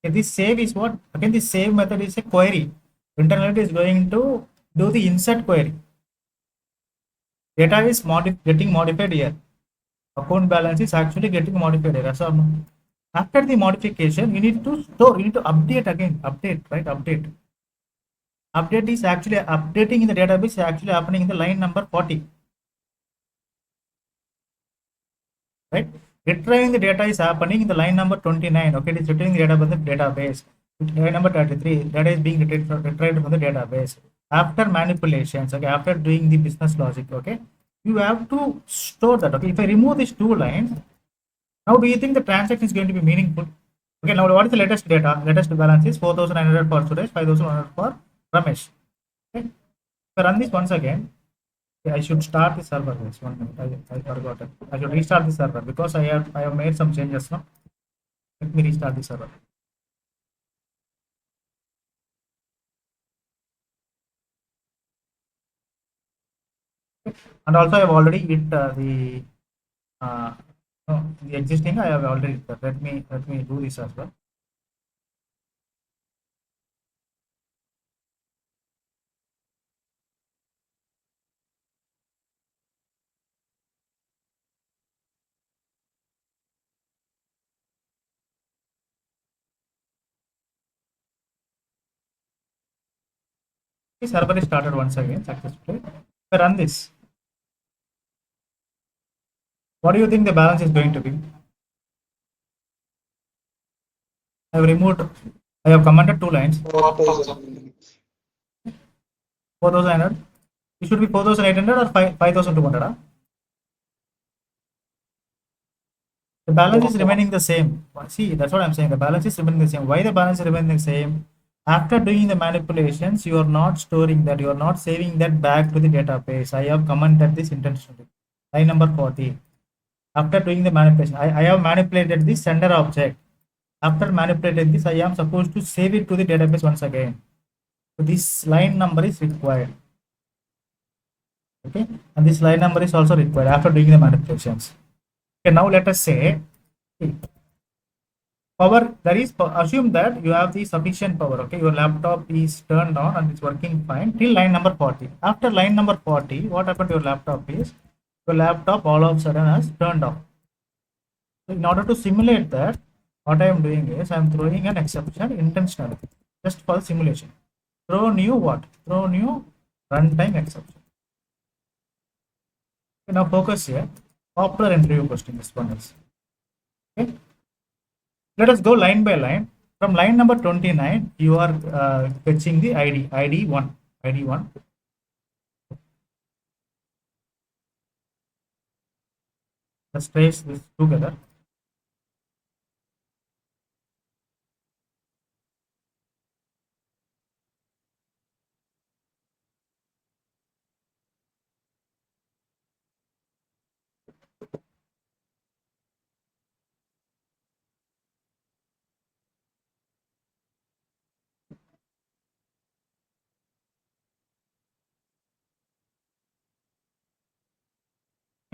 Okay, this save is what? Again, this save method is a query. Internally, it is going to do the insert query. Data is getting modified here. Account balance is actually getting modified here. So, after the modification, you need to store, you need to update again. Update, right? Update. Update is actually updating in the database, is actually happening in the line number 40. Right? Retrieving the data is happening in the line number 29. Okay, it is retrieving the data from the database. Line number 33, data is being retrieved from the database. After manipulations, okay, after doing the business logic, okay, you have to store that. Okay, if I remove these two lines, now do you think the transaction is going to be meaningful? Okay, now what is the latest data? Latest balance is 4,900 for Suresh, 5,100 for Ramesh. Okay, if I run this once again, yeah, I should start the server. Yes, 1 minute. I forgot it. I should restart the server because I have made some changes now. Let me restart the server. And also I have already hit uh, no, the existing. I have already hit that. Let me do this as well. The server is started once again successfully. If I run this, what do you think the balance is going to be? I have removed. I have commented two lines. 4,000. 4,900. It should be 4,800 or 5,200. The balance is remaining the same. See, that's what I'm saying. The balance is remaining the same. Why the balance is remaining the same? After doing the manipulations, you are not storing that. You are not saving that back to the database. I have commented this intentionally. Line number 40. After doing the manipulation, I have manipulated the sender object. After manipulating this, I am supposed to save it to the database once again. So this line number is required. Okay, and this line number is also required after doing the manipulations. Okay, now let us say power, there is, assume that you have the sufficient power. Okay, your laptop is turned on and it's working fine till line number 40. After line number 40, what happened to your laptop is your laptop all of a sudden has turned off. So in order to simulate that, what I am doing is I am throwing an exception intentionally just for simulation. Throw new what? Throw new runtime exception. Okay, now focus here. Popular interview question, this one is. Okay, Let us go line by line. From line number 29, you are fetching the ID1, ID1. Let's trace this together.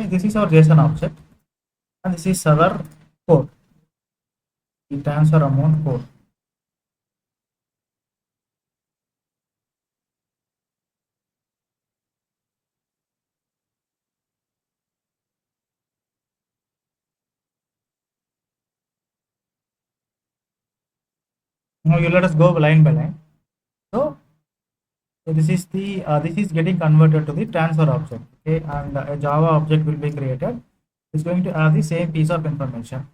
Okay, this is our JSON object, and this is our code, the transfer amount code. Now you let us go line by line. So this is getting converted to the transfer object. Okay, and a Java object will be created. It's going to have the same piece of information.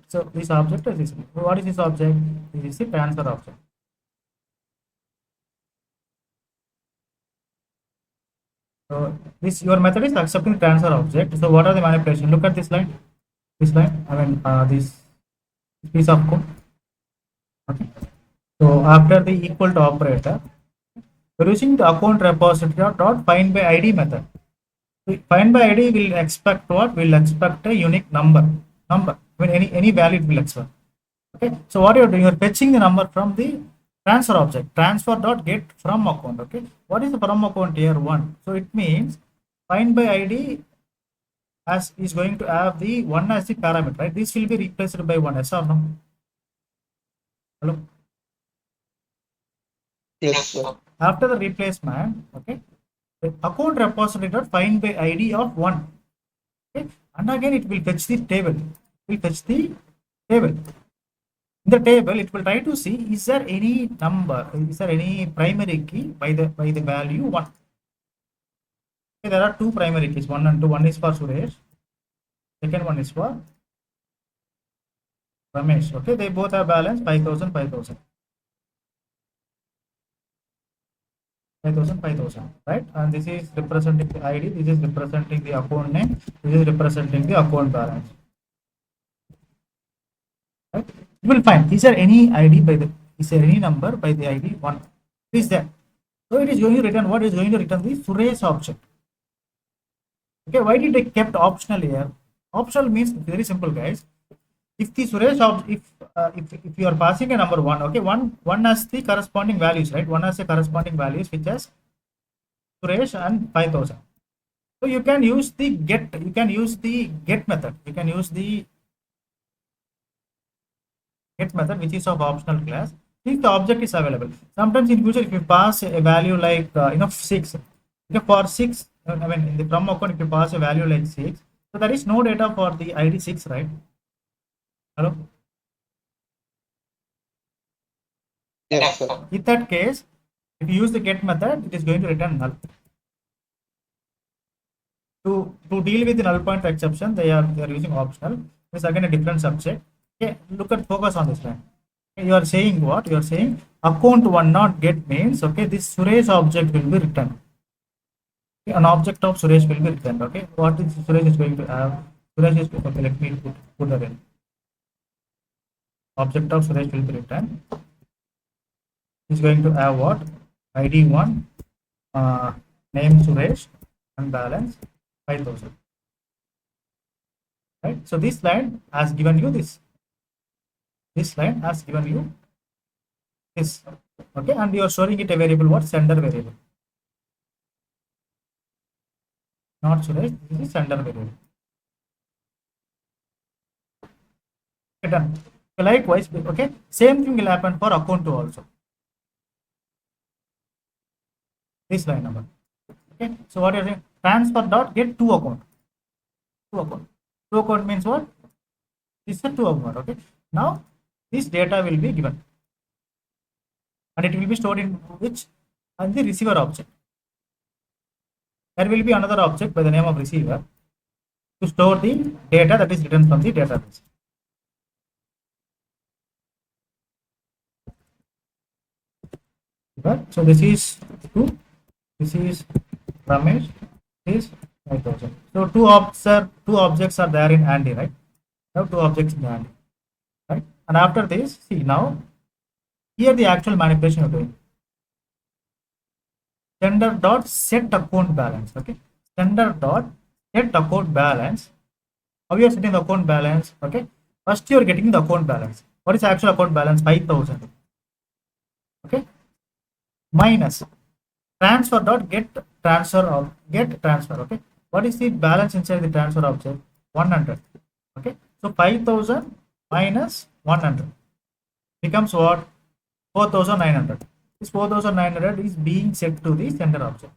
So this object is this. What is this object? This is the transfer object. So this your method is accepting transfer object. So what are the manipulation? Look at this line. This line. I mean this piece of code. Okay. So after the equal to operator, we're using the account repository dot find by ID method. So find by ID will expect what? Will expect a unique number. Number. I mean any value it will expect. Okay. So what you're doing, you're fetching the number from the transfer object. Transfer dot get from account. Okay. What is the from account here? 1. So it means find by ID as is going to have the 1 as the parameter, right? This will be replaced by 1. Yes or no? Hello. Yes, sir. After the replacement, okay, the account repository dot find by ID of 1. Okay, and again it will fetch the table. It will fetch the table. In the table, it will try to see is there any number, is there any primary key by the value 1. Okay, there are two primary keys, 1 and 2. One is for Suresh, second one is for Ramesh. Okay, they both have balance 5,000, 5,000. 5,000, 5,000, right? And this is representing the ID, this is representing the account name, this is representing the account balance. Right? You will find is there any ID by the is there any number by the ID 1? Is there? So it is going to return what is going to return the Suresh object. Okay, why did they kept optional here? Optional means very simple, guys. If the Suresh if you are passing a number 1, okay, one has the corresponding values, right? One has the corresponding values which has Suresh and 5,000. So you can use the get method. You can use the get method which is of optional class if the object is available. Sometimes in future if you pass a value like 6, okay, for 6, I mean in the from account if you pass a value like 6, so there is no data for the ID 6, right? Hello. Yes, sir. In that case, if you use the get method, it is going to return null. To deal with the null pointer exception, they are using optional. It's again a different subject. Okay, look at focus on this line. Okay, you are saying what? You are saying account 1 not get means okay, this Suresh object will be returned. Okay, an object of Suresh will be returned. Okay, what is Suresh is going to have? Suresh is okay, let me put that in. Object of Suresh will be returned. Is going to have what? ID1, name Suresh, and balance 5,000. Right? So this line has given you this. This line has given you this. Okay, and you are storing it a variable what? Sender variable. Not Suresh, this is sender variable. Okay, done. So likewise, okay, same thing will happen for account 2 also. This line number. Okay, so what you're saying? Transfer dot get to account. To account. To account means what? This is a to account. Okay. Now this data will be given, and it will be stored in which? And the receiver object. There will be another object by the name of receiver. to store the data that is written from the database. Right? So this is 2, this is Ramesh, this is 5,000. So two objects are there in Andy, right? Now two objects in Andy, right? And after this, see now, here the actual manipulation you're doing. Sender dot set account balance, okay? Sender dot set account balance. How you are setting the account balance, okay? First you are getting the account balance. What is actual account balance? 5,000, okay? Minus transfer dot get transfer, okay? What is the balance inside the transfer object? 100, okay? So 5,000 minus 100 becomes what? 4,900. This 4,900 is being set to the sender object,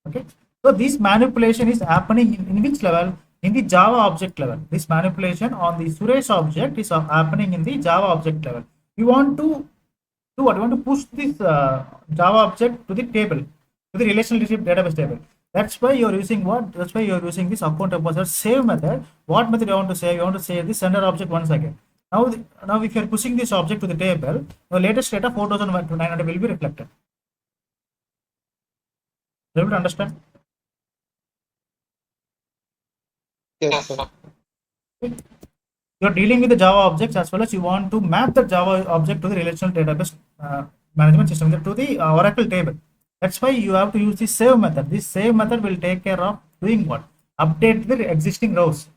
okay? So this manipulation is happening in which level? In the Java object level. This manipulation on the Suresh object is happening in the Java object level. We want to do what? We want to push this Java object to the table, to the relationship database table. That's why you're using what? That's why you're using this account repository save method. What method you want to save? You want to save the sender object once again. Now if you're pushing this object to the table, the latest data 4,900 will be reflected. You able to understand? Yes, sir. You're dealing with the Java objects as well as you want to map the Java object to the relational database management system, to the Oracle table. That's why you have to use the save method. This save method will take care of doing what? Update the existing rows.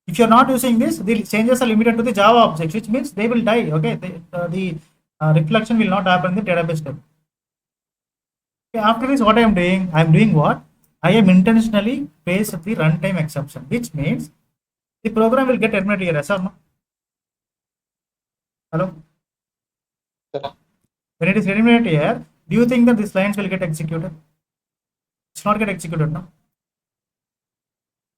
If you're not using this, the changes are limited to the Java objects, which means they will die. Okay, the reflection will not happen in the database table. Okay, after this, what I am doing? I am doing what? I am intentionally placed the runtime exception, which means the program will get terminated here. Yes or no? Hello? Sir. When it is terminated here, do you think that these lines will get executed? It's not get executed now.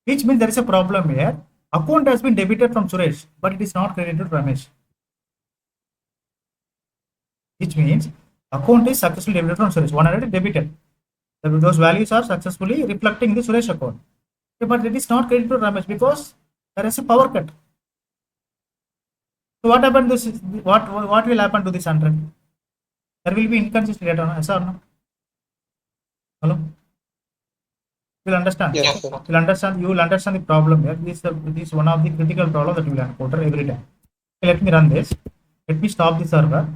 Which means there is a problem here. Account has been debited from Suresh, but it is not credited to Ramesh. Which means account is successfully debited from Suresh. 100 debited. Those values are successfully reflecting the Suresh account. Okay, but it is not credited to Ramesh because there is a power cut. So what happened? What will happen to this 100? There will be inconsistent data, yes or no? Hello? You will understand. Yes, sir. You will understand the problem here. This is one of the critical problems that you will encounter every time. Okay, let me run this. Let me stop the server.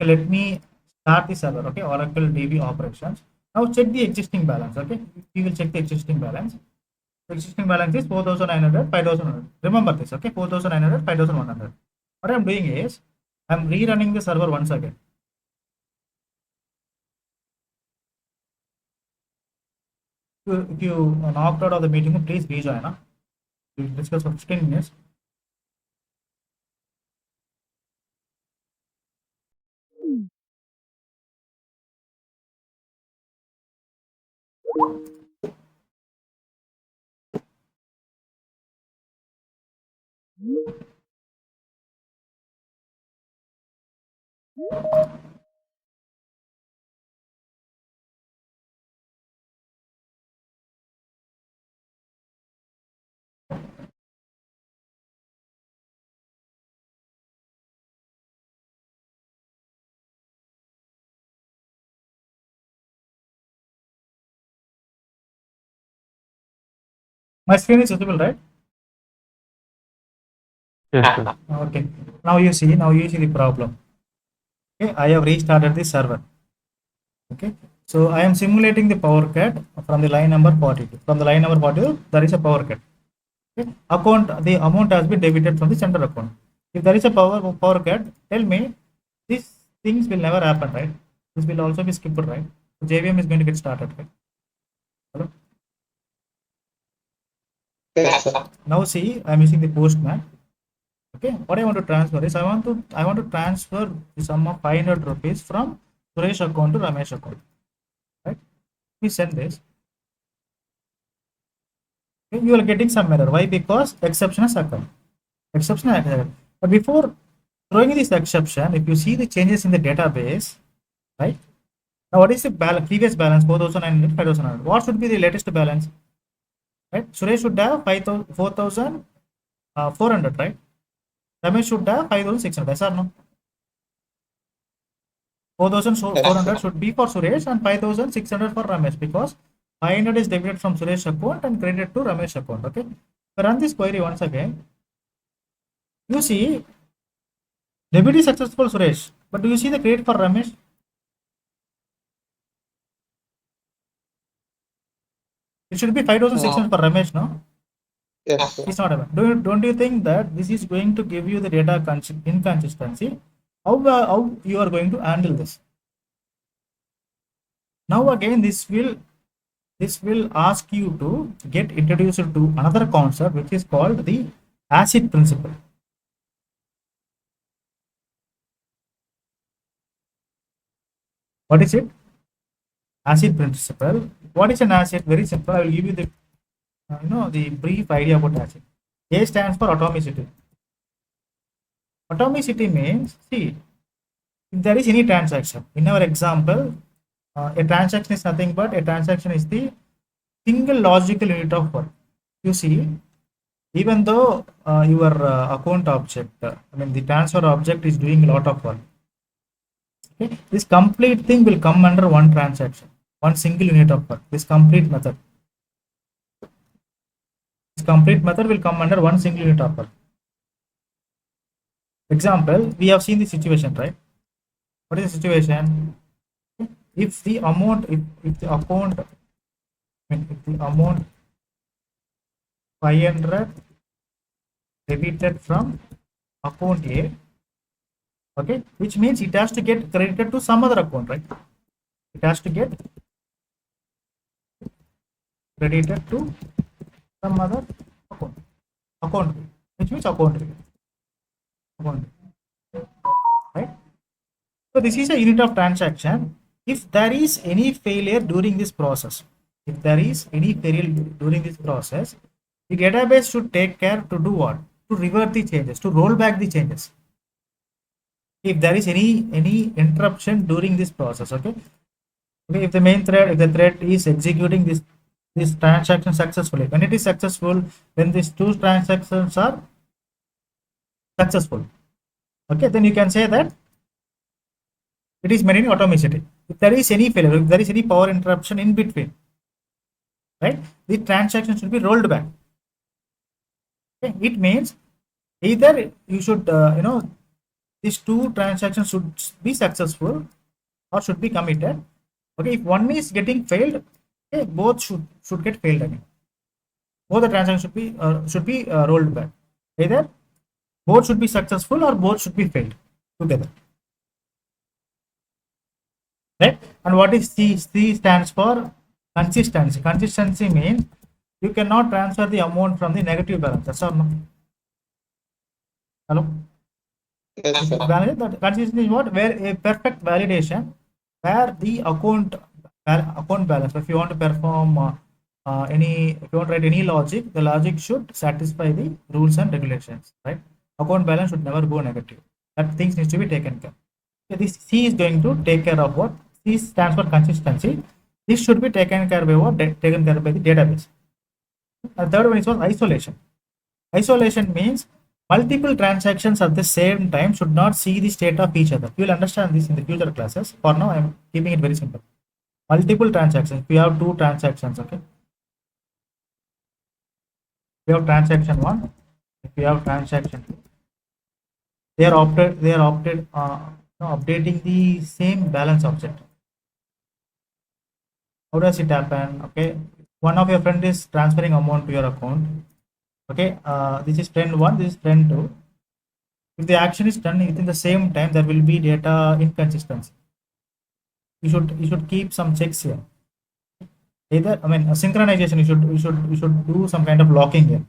Okay, let me start the server. Okay, Oracle DB operations. Now check the existing balance. Okay, we will check the existing balance. The existing balance is 4,900, 5,100. Remember this. Okay, 4,900, 5,100. What I am doing is I am rerunning the server once again. If you knocked out of the meeting, please rejoin. We'll discuss for 15 minutes. My screen is visible, right? Yes, sir. Okay. Now you see the problem. Okay, I have restarted the server. Okay, so I am simulating the power cut from the line number 42. From the line number 42, there is a power cut. Okay, the amount has been debited from the sender account. If there is a power cut, tell me these things will never happen, right? This will also be skipped, right? So JVM is going to get started, right? Hello? Yes, sir. Now see, I am using the postman. Okay, what I want to transfer is I want to transfer the sum of 500 rupees from Suresh account to Ramesh account. Right? We send this. Okay, you are getting some error. Why? Because exception has occurred. Exception has occurred. But before throwing this exception, if you see the changes in the database, right? Now, what is the balance? Previous balance 4,900, 5,900. What should be the latest balance? Right? Suresh should have 4,400, right? Ramesh should have 5,600. Yes or no? Yes, 4,400 sir. should be for Suresh and 5,600 for Ramesh, because 500 is debited from Suresh account and credited to Ramesh account. Okay. So run this query once again. You see, debit is successful, Suresh. But do you see the credit for Ramesh? It should be 5,600 No. for Ramesh, no? Yes, sir. It's not a don't you think that this is going to give you the data inconsistency? How you are going to handle this? Now again, this will ask you to get introduced to another concept which is called the acid principle. What is it? Acid principle. What is an acid? Very simple. I will give you the the brief idea about acid. A stands for atomicity. Atomicity means, see, if there is any transaction, in our example, a transaction is nothing but a transaction is the single logical unit of work. You see, even though your account object, I mean the transfer object is doing a lot of work. Okay? This complete thing will come under one transaction, one single unit of work. This complete method will come under one single unit of work. Example, we have seen the situation, right? What is the situation? If the amount, if the account, I mean, if the amount 500 debited from account A, okay, which means it has to get credited to some other account, right? It has to get credited to some other account, which means account, right? So this is a unit of transaction. If there is any failure during this process, the database should take care to do what? To revert the changes, to roll back the changes. If there is any interruption during this process, okay. Okay, if the thread is executing this transaction successfully, when it is successful, when these two transactions are successful, okay, then you can say that it is maintaining atomicity. If there is any failure, if there is any power interruption in between, right, the transaction should be rolled back. Okay? It means either you should these two transactions should be successful or should be committed. Okay, if one is getting failed, okay, both should get failed again. Both the transactions should be rolled back. Either both should be successful or both should be failed together. Right? And what is C? C stands for consistency. Consistency means you cannot transfer the amount from the negative balance. Yes or no? Hello? Yes, sir. That consistency is what? Where a perfect validation, where the account balance. If you want to perform if you want to write any logic, the logic should satisfy the rules and regulations. Right? Account balance should never go negative. That things needs to be taken care. Okay, this C is going to take care of what? C stands for consistency. This should be taken care by what? Taken care by the database. The third one is what? Isolation. Isolation means multiple transactions at the same time should not see the state of each other. You will understand this in the future classes. For now, I am keeping it very simple. Multiple transactions. We have two transactions. Okay. We have transaction one. If we have transaction two, they are updating the same balance object. How does it happen? Okay, one of your friend is transferring amount to your account. Okay, this is friend one, this is friend two. If the action is done within the same time, there will be data inconsistency. You should keep some checks here. Either, I mean, a synchronization. You should do some kind of locking here,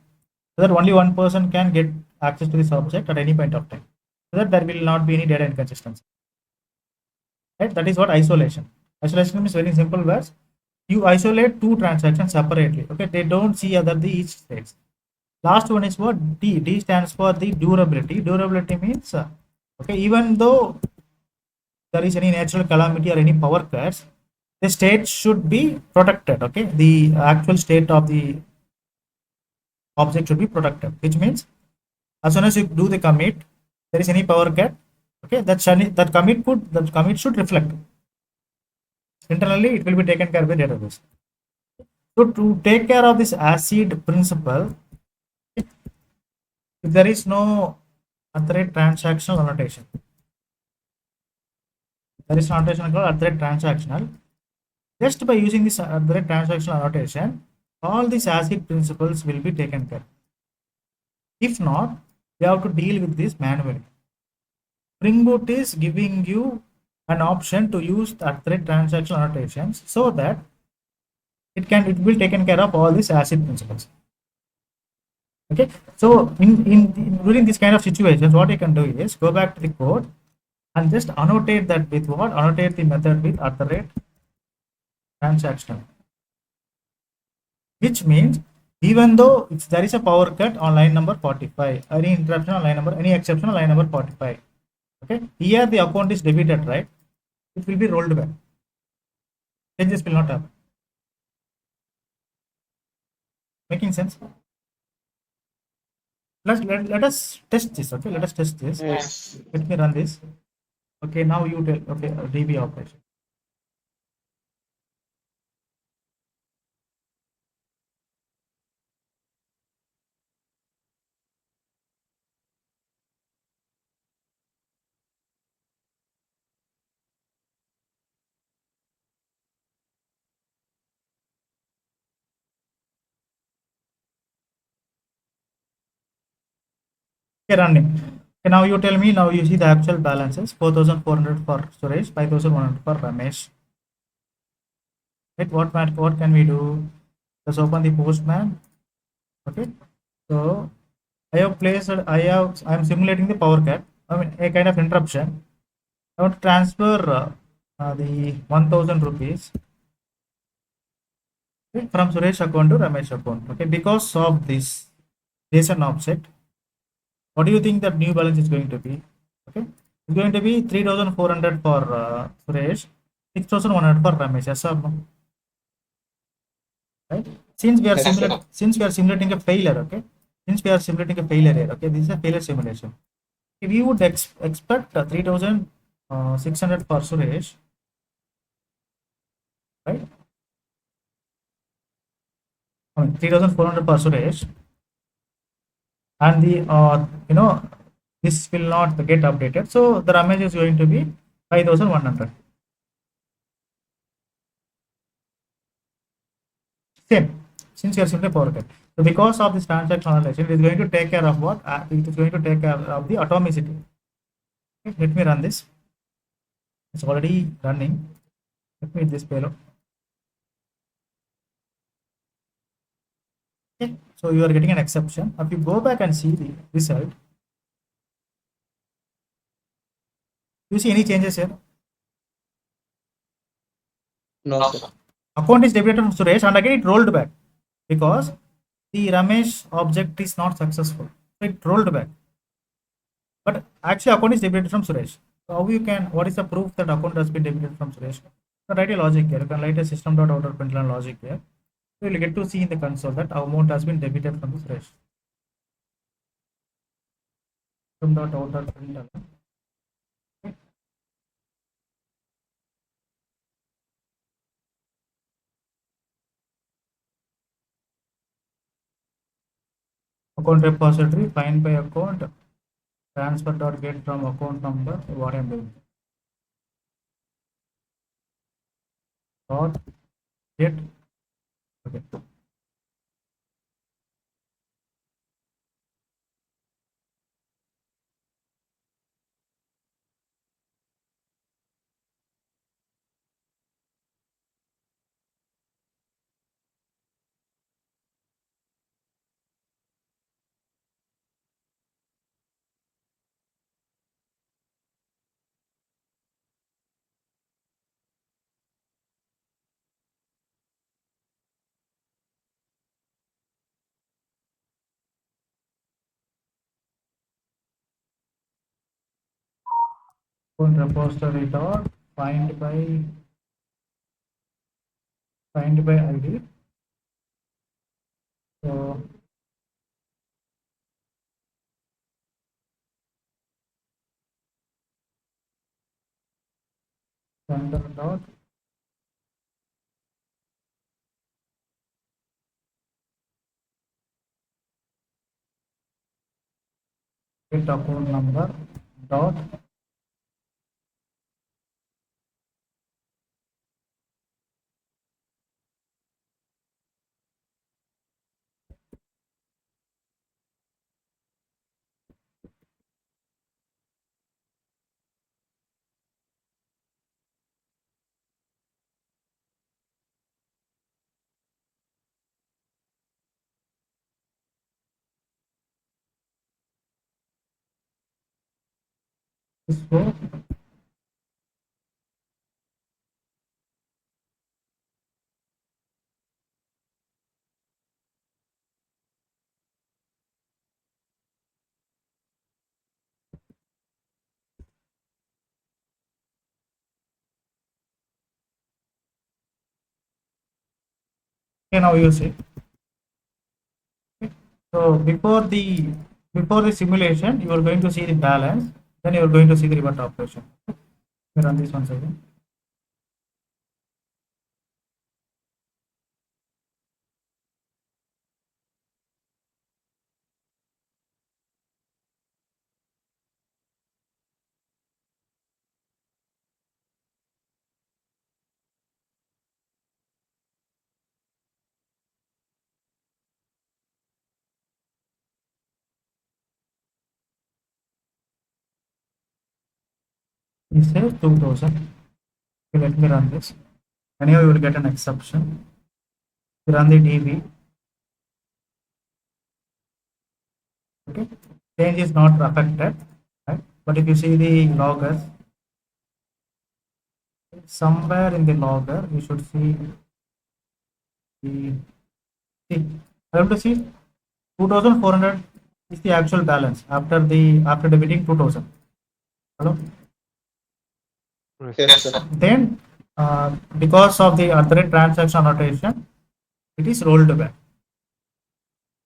so that only one person can get access to this object at any point of time, so that there will not be any data inconsistency. Right? That is what isolation. Isolation is very simple words. You isolate two transactions separately. Okay, they don't see other the each states. Last one is what? D. D stands for the durability. Durability means okay, even though there is any natural calamity or any power cuts, the state should be protected. Okay, the actual state of the object should be protected, which means as soon as you do the commit, there is any power cut. Okay, that commit should reflect internally. It will be taken care of by database. So to take care of this ACID principle, if there is no authorate transactional annotation, there is an annotation called authorate transactional. Just by using this authorate transactional annotation, all these ACID principles will be taken care. If not, you have to deal with this manually. Spring Boot is giving you an option to use the authorate transactional annotations so that it will taken care of all these ACID principles. Okay, so during this kind of situations, what you can do is go back to the code and just annotate that with what? Annotate the method with authorate transactional, which means even though if there is a power cut on line number 45, any interruption on line number, any exception on line number 45, okay, here the account is debited, right? It will be rolled back. Changes will not happen. Making sense? Let us test this. Okay, let us test this. Yes. Let me run this. Okay, now you tell. Okay, DB operation. Okay, running. Okay, now you tell me. Now you see the actual balances: 4,400 for Suresh, 5,100 for Ramesh. Right? What can we do? Let's open the postman. Okay. So I am simulating the power cut. I mean a kind of interruption. I want to transfer the 1,000 rupees, okay, from Suresh account to Ramesh account. Okay, because of this JSON object, what do you think that new balance is going to be? Okay, it's going to be 3,400 for Suresh, 6,100 for Ramesh. Yes or no? Right? Yes, sir. Since we are simulating a failure, okay. Since we are simulating a failure here, okay, this is a failure simulation. If we would expect 3,600 for Suresh, right? I mean 3,400 for Suresh, and the this will not get updated. So the Ramesh is going to be 5,100. Same. Since you are simply forwarded. So because of this transaction analysis, it is going to take care of what? It is going to take care of the atomicity. Okay, let me run this. It's already running. Let me hit this payload. Okay. So you are getting an exception. If you go back and see the result, you see any changes here? No, sir. Account is debited from Suresh and again it rolled back because the Ramesh object is not successful. So it rolled back. But actually account is debited from Suresh. So how you can, what is the proof that account has been debited from Suresh? So write a logic here. You can write a system.out.println logic here. So you'll get to see in the console that amount has been debited from the Suresh. System.out.println. Account repository, find by account, transfer.get from account number, what I'm doing. Dot get, okay. open repository dot find by id. So vendor dot get account number dot this row. Okay, now you see. So before the simulation, you are going to see the balance. Then you are going to see the revert operation. We run this once again. It says 2000. Okay, let me run this. Anyhow, you will get an exception. You run the DB. Okay, change is not affected, right? But if you see the loggers, somewhere in the logger, you should see the see. I have to see 2400 is the actual balance after debiting 2000. Hello. Yes, sir. Then, because of the alternate transaction notation, it is rolled back.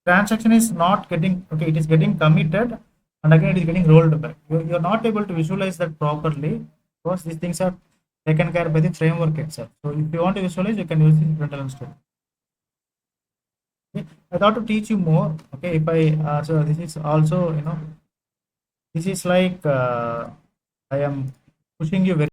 Transaction is not getting okay. It is getting committed, and again it is getting rolled back. You are not able to visualize that properly because these things are taken care by the framework itself. So if you want to visualize, you can use the println story. Okay. I thought to teach you more. Okay, if I so this is also this is like I am pushing you very